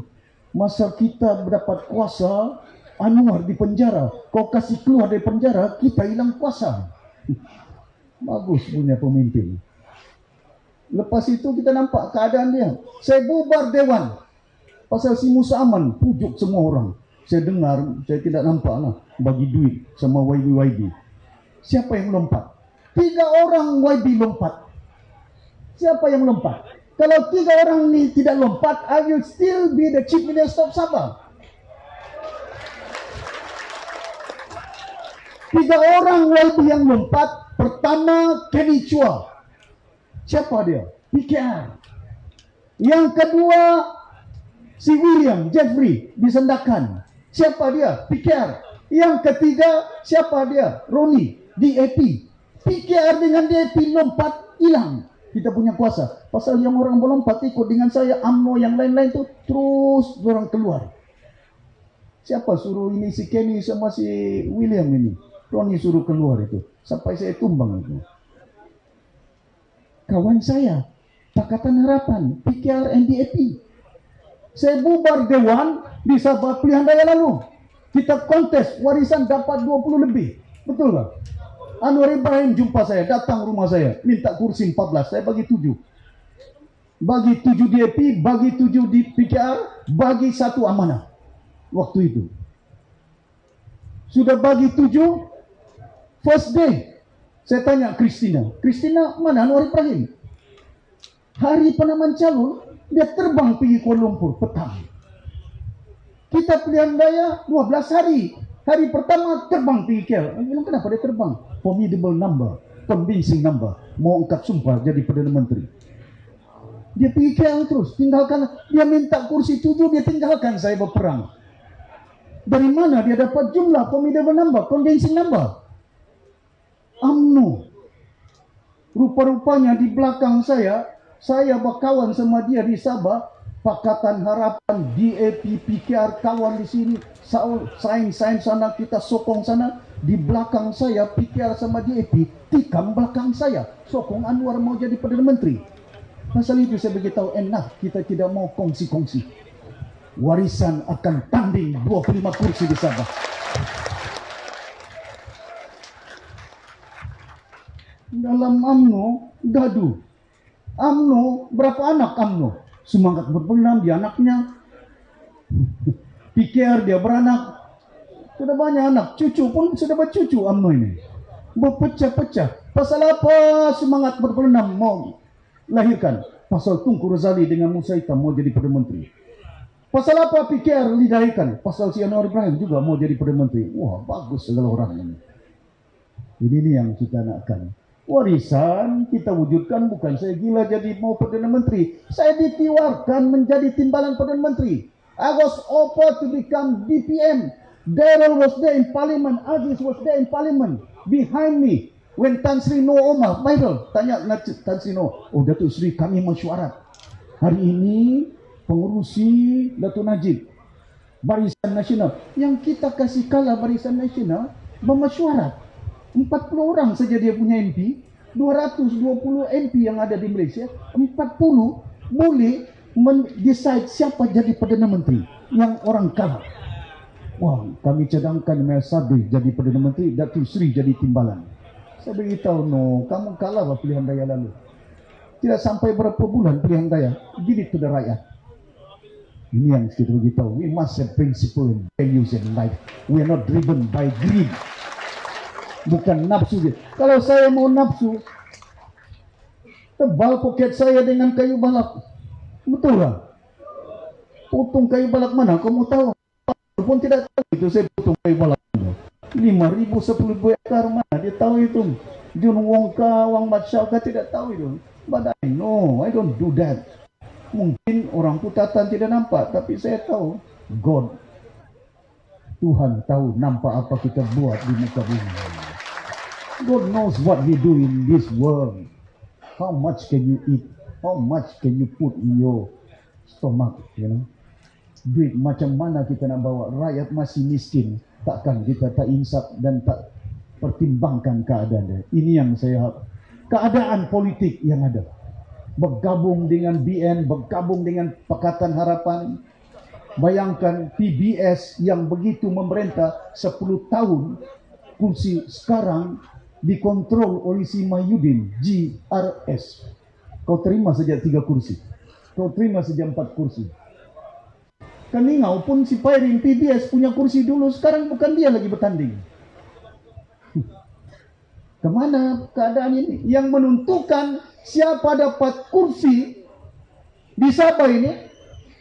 Masa kita mendapat kuasa, Anwar di penjara, kau kasih keluar dari penjara, kita hilang kuasa. Bagus punya pemimpin. Lepas itu kita nampak keadaan dia. Saya bubar dewan pasal si Musa Aman pujuk semua orang. Saya dengar, saya tidak nampak lah, bagi duit sama YB. Siapa yang lompat? 3 orang YB lompat. Siapa yang lompat? Kalau 3 orang ini tidak lompat, I will still be the Chief Minister of Sabah. 3 orang YB yang lompat. Pertama, Kenny Chua. Siapa dia? PKR. Yang kedua, si William Jeffrey disendakan. Siapa dia? PKR. Yang ketiga, siapa dia? Roni, DAP. PKR dengan DAP lompat, hilang. Kita punya kuasa. Pasal yang orang melompat ikut dengan saya, UMNO yang lain-lain tu terus orang keluar. Siapa suruh ini si Kenny sama si William ini? Roni suruh keluar itu. Sampai saya tumbang itu. Kawan saya, Pakatan Harapan, PKR NDAP. Saya bubar dewan di Sabah pilihan raya lalu. Kita kontes, warisan dapat 20 lebih. Betul tak? Anwar Ibrahim jumpa saya, datang rumah saya, minta kursi 14, saya bagi 7. Bagi 7 DAP, bagi 7 di PKR, bagi 1 amanah. Waktu itu. Sudah bagi 7, first day, saya tanya Christina mana Anwar Ibrahim? Hari penamaan calon, dia terbang pergi Kuala Lumpur petang. Kita pilihan raya 12 hari. Hari pertama terbang PKL. Bilang kenapa dia terbang? Formidable number, convincing number. Mau angkat sumpah jadi Perdana Menteri. Dia PKL terus, tinggalkan. Dia minta kursi 7, dia tinggalkan saya berperang. Dari mana dia dapat jumlah formidable number, convincing number? UMNO. Rupa-rupanya di belakang saya berkawan sama dia di Sabah, Pakatan Harapan, DAP, PKR, kawan di sini, sains sana, kita sokong sana. Di belakang saya, PKR sama DAP, tikam belakang saya, sokong Anwar mau jadi Perdana Menteri. Pasal itu saya beritahu, enak, kita tidak mau kongsi-kongsi. Warisan akan tanding 25 kursi di Sabah. Dalam UMNO gaduh. UMNO, berapa anak UMNO? Semangat berpelam, dia anaknya. PKR dia beranak. Sudah banyak anak, cucu pun sudah bercucu UMNO ini. Berpecah-pecah. Pasal apa semangat berpelam mau lahirkan? Pasal Tunku Razali dengan Musa Hitam mau jadi Perdana Menteri. Pasal apa PKR dilahirkan? Pasal si Anwar Ibrahim juga mau jadi Perdana Menteri. Wah, bagus segala orang ini. Ini yang kita nakkan. Warisan kita wujudkan, bukan saya gila jadi mau Perdana Menteri. Saya ditiwarkan menjadi timbalan Perdana Menteri. I was offered to become DPM. Daryl was there in Parliament. Aziz was there in Parliament. Behind me. When Tan Sri No Omar viral. Tanya Tan Sri No. Oh Datuk Sri, kami mesyuarat. Hari ini pengurusi Datuk Najib. Barisan Nasional. Yang kita kasih kalah Barisan Nasional bermesyuarat. 40 orang saja dia punya MP, 220 MP yang ada di Malaysia, 40 boleh decide siapa jadi Perdana Menteri yang orang kalah. Wah, kami cadangkan Mel Sabri jadi Perdana Menteri, Datuk Sri jadi timbalan. Saya beritahu, no, kamu kalah lah pilihan raya lalu. Tidak sampai berapa bulan pilihan raya, give it to the rakyat. Ini yang kita beritahu, we must have principle and values in life. We are not driven by greed. Bukan nafsu dia. Kalau saya mau nafsu, tebal poket saya dengan kayu balak. Betul lah. Potong kayu balak mana? Kamu tahu? Pun tidak tahu itu saya potong kayu balak. 5,000, 10,000 ekar mana? Dia tahu itu. Jun Wongka, Wang Mat Syauka tidak tahu itu. But I know, I don't do that. Mungkin orang putatan tidak nampak, tapi saya tahu. God, Tuhan tahu nampak apa kita buat di muka bumi. God knows what we do in this world. How much can you eat? How much can you put in your stomach? You know, duit macam mana kita nak bawa? Rakyat masih miskin, takkan kita tak insaf dan tak pertimbangkan keadaan dia. Ini yang saya keadaan politik yang ada. Bergabung dengan BN, bergabung dengan Pakatan Harapan. Bayangkan PBS yang begitu memerintah 10 tahun, kursi sekarang dikontrol oleh si Mahyudin, GRS. Kau terima saja 3 kursi. Kau terima saja 4 kursi. Keningau pun si Pairing PBS punya kursi dulu, sekarang bukan dia lagi bertanding. Kemana keadaan ini? Yang menentukan siapa dapat kursi di Sabah ini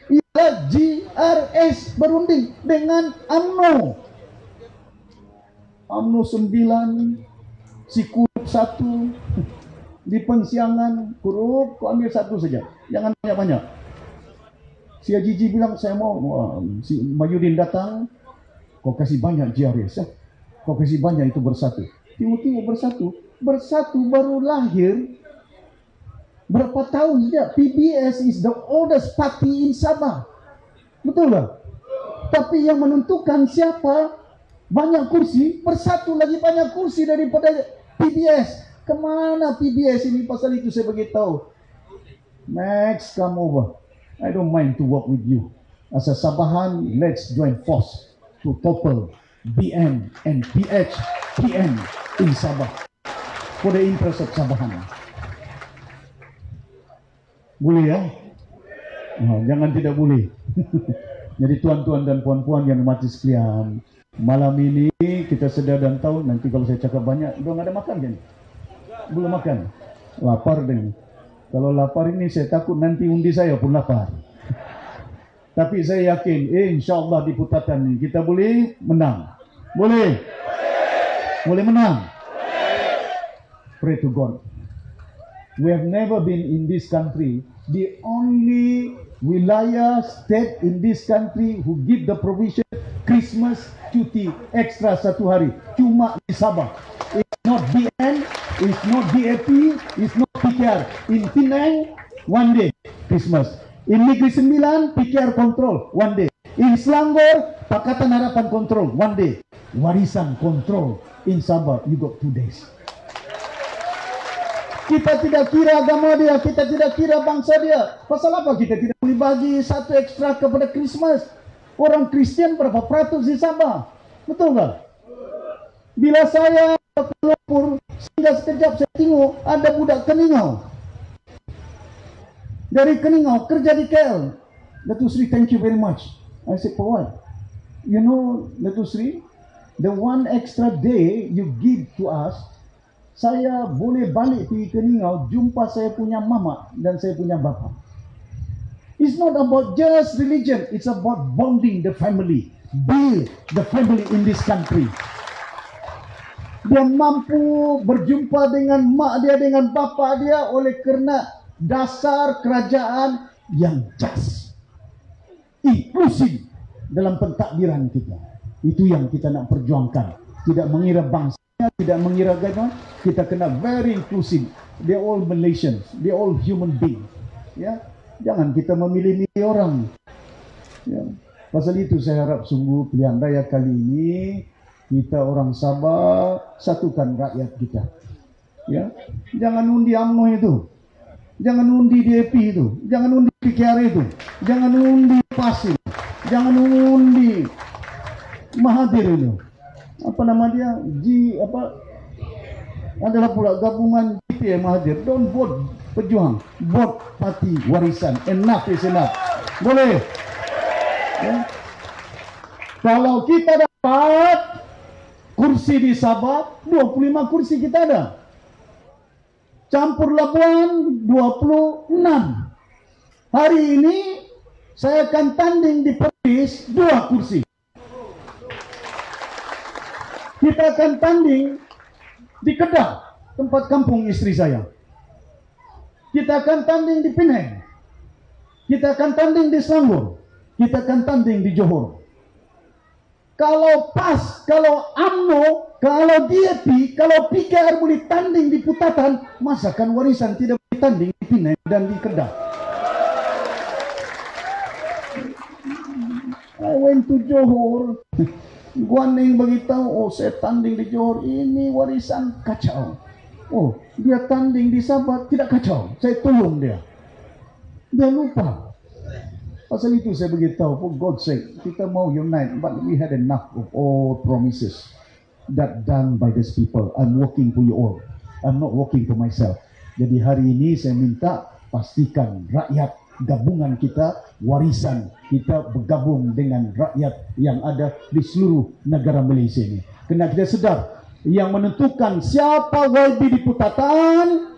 ialah GRS berunding dengan UMNO. UMNO 9, si Kurup 1, di Pensiangan, Kurup, kau ambil 1 saja, jangan banyak-banyak. Si Ajiji bilang, saya mau, si Mahyudin datang, kau kasih banyak GRS, kau kasih banyak itu bersatu. Tiba-tiba bersatu baru lahir, berapa tahun saja. PBS is the oldest party in Sabah. Betul tak? Tapi yang menentukan siapa banyak kursi, bersatu lagi banyak kursi daripada PBS. Kemana PBS ini? Pasal itu saya beritahu, Max, come over. I don't mind to work with you. As a Sabahan, let's join force to topple BN and PN in Sabah for the interest of Sabahan. Boleh ya? Oh, jangan tidak boleh. Jadi tuan-tuan dan puan-puan yang mati sekalian, malam ini kita sedar dan tahu, nanti kalau saya cakap banyak, belum ada makan kan? Belum makan, lapar deh. Kalau lapar ini saya takut nanti undi saya pun lapar. Tapi saya yakin, insya-Allah di putaran ini kita boleh menang. Boleh? Boleh menang? Pray to God. We have never been in this country. The only wilayah state in this country who give the provision Christmas cuti extra 1 hari. Cuma di Sabah. It's not BN, it's not DAP, it's not PKR. In Penang, 1 day Christmas. In Negeri Sembilan, PKR control 1 day. In Selangor, Pakatan Harapan control 1 day. Warisan control in Sabah, you got 2 days. Kita tidak kira agama dia, kita tidak kira bangsa dia. Pasal apa kita tidak boleh bagi 1 ekstra kepada Christmas? Orang Kristian berapa peratus di Sabah? Betul tak? Bila saya ke Lumpur, sehingga sekejap saya tengok ada budak Keningau. Dari Keningau kerja di KL. Datuk Sri, thank you very much. I said, for what? You know, Datuk Sri, the 1 extra day you give to us, saya boleh balik pergi Keningau, jumpa saya punya mama dan saya punya bapa. It's not about just religion, it's about bonding the family, build the family in this country. Dia mampu berjumpa dengan mak dia, dengan bapa dia oleh kerana dasar kerajaan yang just, inklusif dalam pentadbiran kita. Itu yang kita nak perjuangkan. Tidak mengira bangsa, tidak mengira agama, kita kena very inclusive. They all Malaysians, they all human beings. Ya, jangan kita memilih-milih orang. Ya. Pasal itu saya harap sungguh pilihan raya kali ini kita orang Sabah satukan rakyat kita. Ya, jangan undi UMNO itu, jangan undi DAP itu, jangan undi PKR itu, jangan undi PAS itu, jangan undi Mahathir itu. Apa nama dia? Adalah pula gabungan GPM Mahathir. Don't vote Pejuang, vote Parti Warisan. Enough is enough. Boleh? Ya? Kalau kita dapat kursi di Sabah, 25 kursi kita ada. Campur Labuan 26. Hari ini saya akan tanding di Perlis 2 kursi. Kita akan tanding di Kedah, tempat kampung istri saya. Kita akan tanding di Penang. Kita akan tanding di Selangor. Kita akan tanding di Johor. Kalau PAS, kalau UMNO, kalau DAP, kalau PKR boleh tanding di Putatan, masakan Warisan tidak boleh tanding di Penang dan di Kedah. I went to Johor. Guaning beritahu, oh saya tanding di Johor, ini Warisan kacau. Oh, dia tanding di Sabah, tidak kacau. Saya tolong dia. Dia lupa. Pasal itu saya beritahu, for God's sake, kita mau unite, but we had enough of all promises that done by these people. I'm working for you all. I'm not working for myself. Jadi hari ini saya minta pastikan rakyat gabungan kita, Warisan kita bergabung dengan rakyat yang ada di seluruh negara Malaysia ini. Kena kita sedar, yang menentukan siapa YB di Putatan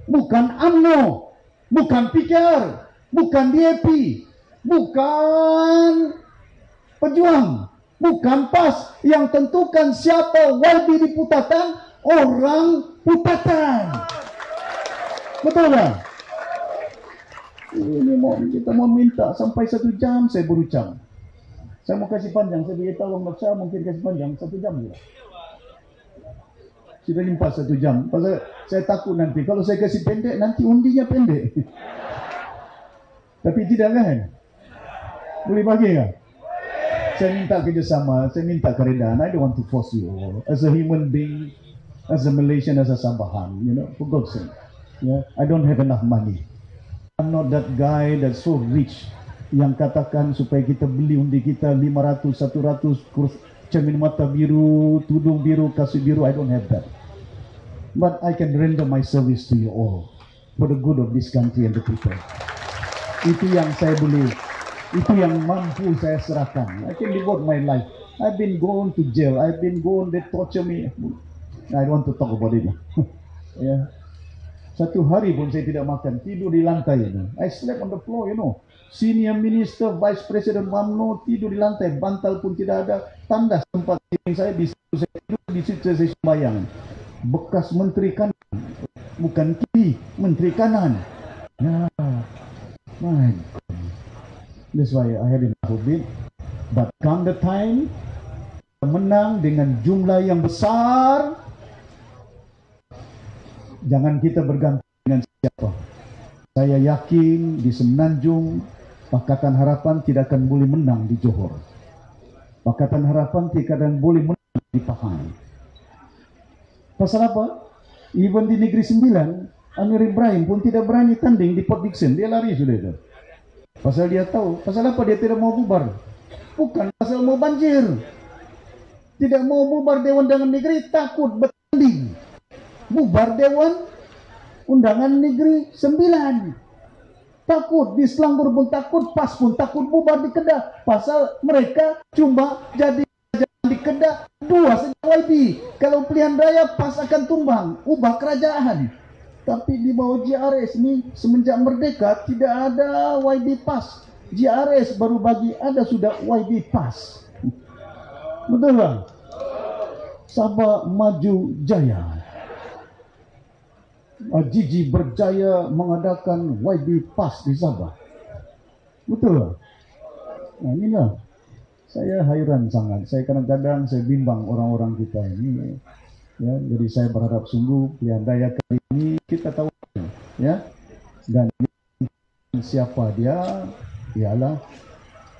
bukan UMNO, bukan PKR, bukan DAP, bukan Pejuang, bukan PAS. Yang tentukan siapa YB di Putatan, orang Putatan. Betul tak? Ini kita mau minta sampai 1 jam saya berucap. Saya mau kasih panjang, saya beritahu orang saya mungkin kasih panjang 1 jam juga. Sudah limpah 1 jam. Pasal saya takut nanti kalau saya kasih pendek nanti undinya pendek. Tapi tidak kan? Boleh bagi kan? Saya minta kerjasama, saya minta keredaan. I don't want to force you all. As a human being, as a Malaysian, as a Sabahan, you know, for God's sake. Yeah, I don't have enough money. I'm not that guy that's so rich yang katakan supaya kita beli undi kita 500, 100 kurs cermin mata biru, tudung biru, kasut biru. I don't have that. But I can render my service to you all for the good of this country and the people. Itu yang saya boleh, itu yang mampu saya serahkan. I can devote my life. I've been going to jail. I've been going, they torture me. I don't want to talk about it. Yeah. Satu hari pun saya tidak makan, tidur di lantai. I slept on the floor, you know. Senior Minister, Vice President UMNO tidur di lantai, bantal pun tidak ada, tandas tempat tidur saya, di situ saya tidur, di situ saya sembahyang. Bekas menteri kanan, bukan kiri, menteri kanan. Ya, my God. That's why I had enough of it. But come the time, menang dengan jumlah yang besar, jangan kita bergantung dengan siapa. Saya yakin di Semenanjung, Pakatan Harapan tidak akan boleh menang di Johor. Pakatan Harapan tidak akan boleh menang di Pahang. Pasal apa? Even di Negeri Sembilan, Amir Ibrahim pun tidak berani tanding di Port Dickson. Dia lari sudah itu. Pasal dia tahu. Pasal apa dia tidak mau bubar? Bukan pasal mau banjir. Tidak mau bubar Dewan Undangan Negeri, takut bertanding. Bubar Dewan Undangan Negeri 9. Takut, di Selangor pun takut, PAS pun takut bubar di Kedah. Pasal mereka cuma jadi di Kedah 2 sejak YB. Kalau pilihan raya PAS akan tumbang, ubah kerajaan. Tapi di bawah JRS ini semenjak merdeka tidak ada YB PAS. JRS baru bagi ada sudah YB PAS. Betul bang? Sabah maju jaya. Gigi berjaya mengadakan YB PAS di Sabah. Betul. Nah inilah, saya hairan sangat. Saya kadang-kadang saya bimbang orang-orang kita ini. Ya, jadi saya berharap sungguh pilihan raya kali ini kita tahu, ya. Dan siapa dia? Ialah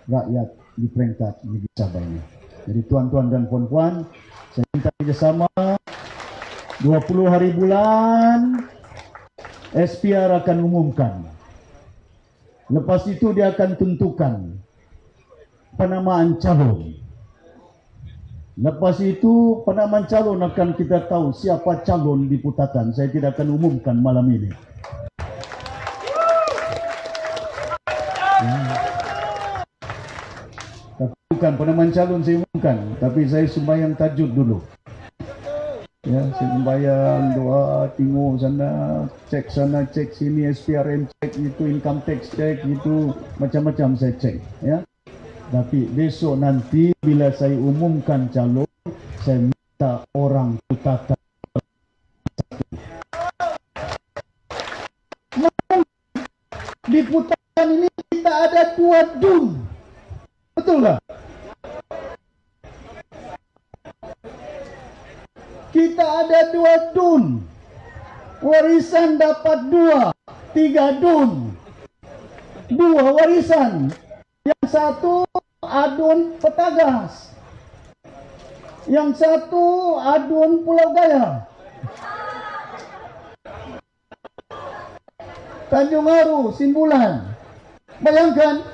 rakyat di peringkat negeri Sabah ini. Jadi tuan-tuan dan puan-puan, saya minta kerjasama. 20 hari bulan SPR akan umumkan. Lepas itu dia akan tentukan penamaan calon. Lepas itu penamaan calon akan kita tahu siapa calon di putatan. Saya tidak akan umumkan malam ini. Tapi bukan penamaan calon saya umumkan, tapi saya sembahyang tahajud dulu. Ya, saya sembahyang, doa, tengok sana, cek sini, SPRM cek, itu income tax cek, itu macam-macam saya cek. Ya, tapi besok nanti bila saya umumkan calon, saya minta orang putatan. Di putatan ini kita ada 2 dun, betul nggak? Kita ada 2 dun. Warisan dapat 2, 3 dun. 2 warisan. Yang satu adun Petagas. Yang satu adun Pulau Gaya. Tanjung Aru, Simbulan. Bayangkan.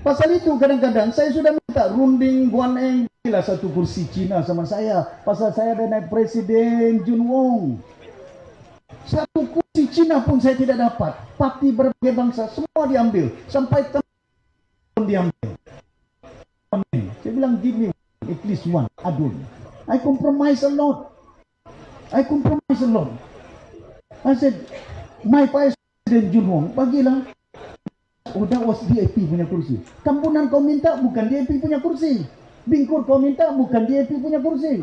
Pasal itu kadang-kadang saya sudah minta runding Guan Eng lah 1 kursi Cina sama saya. Pasal saya ada naik Presiden Jun Wong. 1 kursi Cina pun saya tidak dapat. Parti berbagai bangsa semua diambil. Sampai pun diambil. Saya bilang give me at least 1 adun. I compromise a lot. I said my Vice President Jun Wong bagilah. Oh, that was DAP punya kursi. Kampunan kau minta bukan DAP punya kursi. Bingkur kau minta bukan DAP punya kursi.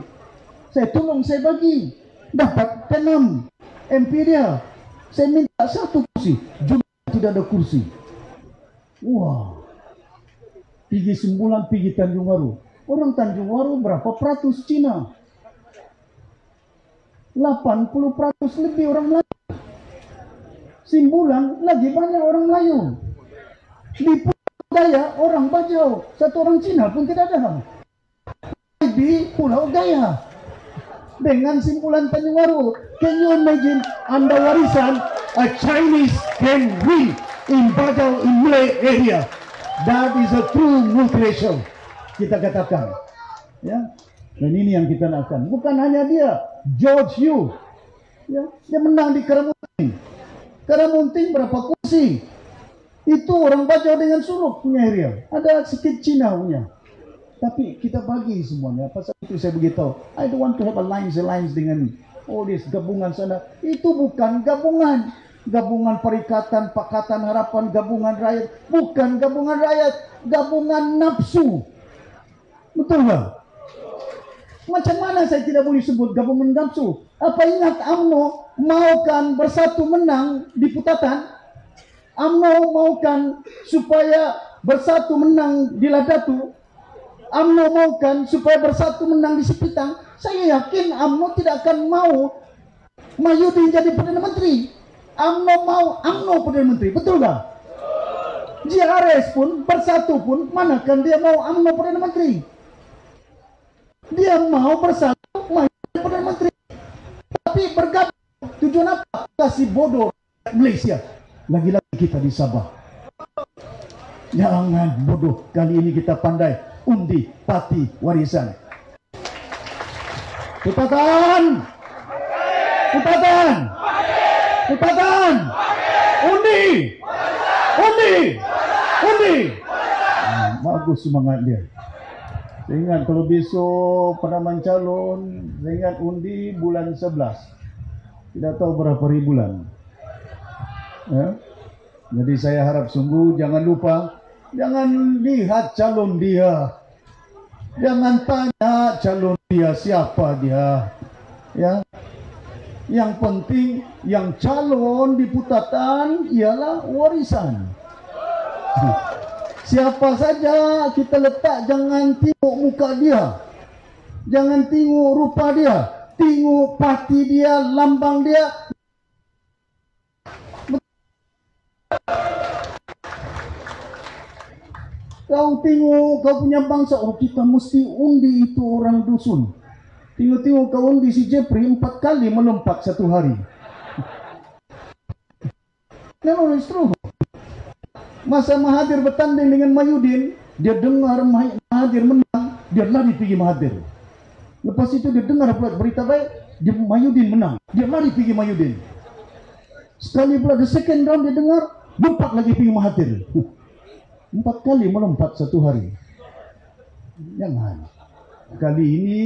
Saya tolong, saya bagi. Dapat 6 MP dia. Saya minta 1 kursi. Jumlah tidak ada kursi. Wah. Pergi Sembulan, pergi Tanjung Waru. Orang Tanjung Waru berapa peratus Cina? 80% lebih orang Melayu. Sembulan lagi banyak orang Melayu. Di Pulau Gaya orang Bajau, 1 orang Cina pun tidak ada. Di Pulau Gaya dengan Simpulan Tanjung Waru, can you imagine Anda warisan a Chinese can win in Bajau in Malay area? That is a true multiracial. Kita katakan, ya. Dan ini yang kita nakkan. Bukan hanya dia, George Yu, ya, dia menang di Karamunting. Karamunting berapa kursi? Itu orang Bajau dengan Suluk punya area. Ada sedikit Cina punya. Tapi kita bagi semuanya. Pasal itu saya beritahu, I don't want to have alliance dengan all this gabungan sana. Itu bukan gabungan. Gabungan Perikatan, Pakatan Harapan, gabungan rakyat. Bukan gabungan rakyat, gabungan nafsu. Betul nggak? Macam mana saya tidak boleh sebut gabungan nafsu? Apa ingat UMNO maukan bersatu menang di Putatan? UMNO maukan supaya bersatu menang di Ladatu? UMNO maukan supaya bersatu menang di Sipitang? Saya yakin UMNO tidak akan mau Mahyudin jadi Perdana Menteri. UMNO mau UMNO Perdana Menteri, betul nggak? JRS pun bersatu pun, manakan dia mau UMNO Perdana Menteri? Dia mau bersatu Mahyudin Perdana Menteri. Tapi bergabung tujuan apa? Kasih bodoh Malaysia. Lagi-lagi kita di Sabah. Jangan bodoh. Kali ini kita pandai undi parti warisan. Putatan! Putatan! Putatan! Undi! Undi! Undi! Bagus semangat dia. Saya ingat kalau besok penanaman calon, saya ingat undi bulan 11. Tidak tahu berapa ribu bulan. Ya? Jadi saya harap sungguh jangan lupa, jangan lihat calon dia. Jangan tanya calon dia siapa dia. Ya. Yang penting yang calon di Putatan ialah warisan. Siapa saja kita letak, jangan tengok muka dia, jangan tengok rupa dia, tengok parti dia, lambang dia. Kau tengok kau punya bangsa, oh kita mesti undi itu orang dusun. Tengok-tengok kau undi si Jeffrey 4 kali melompat satu hari. No, it's true. Masa Mahathir bertanding dengan Mahyudin, dia dengar Mahathir menang, dia lari pergi Mahathir. Lepas itu dia dengar pula berita baik, dia Mahyudin menang, dia lari pergi Mahyudin. Sekali pula the second round dia dengar, lompat lagi pergi Mahathir. 4 kali melompat satu hari. Jangan. Kali ini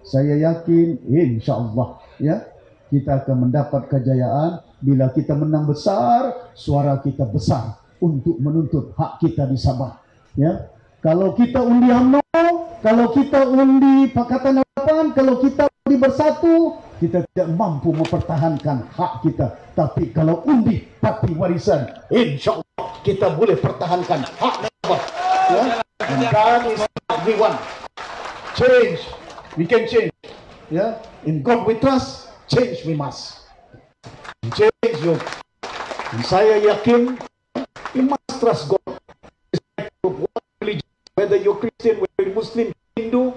saya yakin, insya-Allah ya, kita akan mendapat kejayaan bila kita menang besar, suara kita besar untuk menuntut hak kita di Sabah. Ya, kalau kita undi UMNO, kalau kita undi Pakatan Harapan, kalau kita undi bersatu, kita tidak mampu mempertahankan hak kita. Tapi kalau undi parti warisan, insya Allah kita boleh pertahankan hak Sabah. Ya, and that is what we want. Change, we can change. Ya, in God we trust. Change we must. Change you. Saya yakin. You must trust God. Whether you're Christian, whether you're Muslim, Hindu,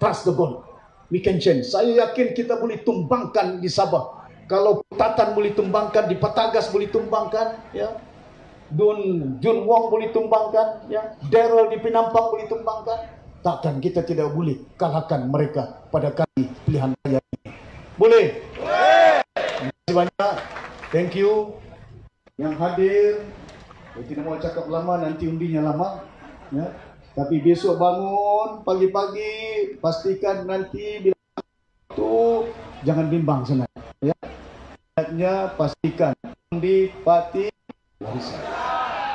trust the God. We can change. Saya yakin kita boleh tumbangkan di Sabah. Kalau Putatan boleh tumbangkan, di Patagas boleh tumbangkan, ya. Jun Wong boleh tumbangkan, ya. Daryl di Penampang boleh tumbangkan. Takkan kita tidak boleh kalahkan mereka pada kali pilihan raya ini. Boleh? Terima kasih banyak. Thank you yang hadir. Saya tidak mau cakap lama, nanti undinya lama. Ya. Tapi besok bangun pagi-pagi, pastikan nanti bila itu jangan bimbang sana. Ya. Pastikan undi parti warisan.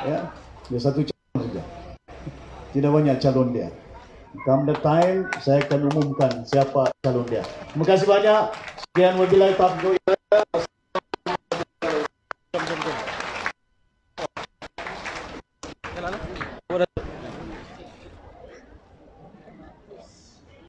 Ya. Dia satu calon saja. Tidak banyak calon dia. Come the time, saya akan umumkan siapa calon dia. Terima kasih banyak. Sekian wabillahi taufiq.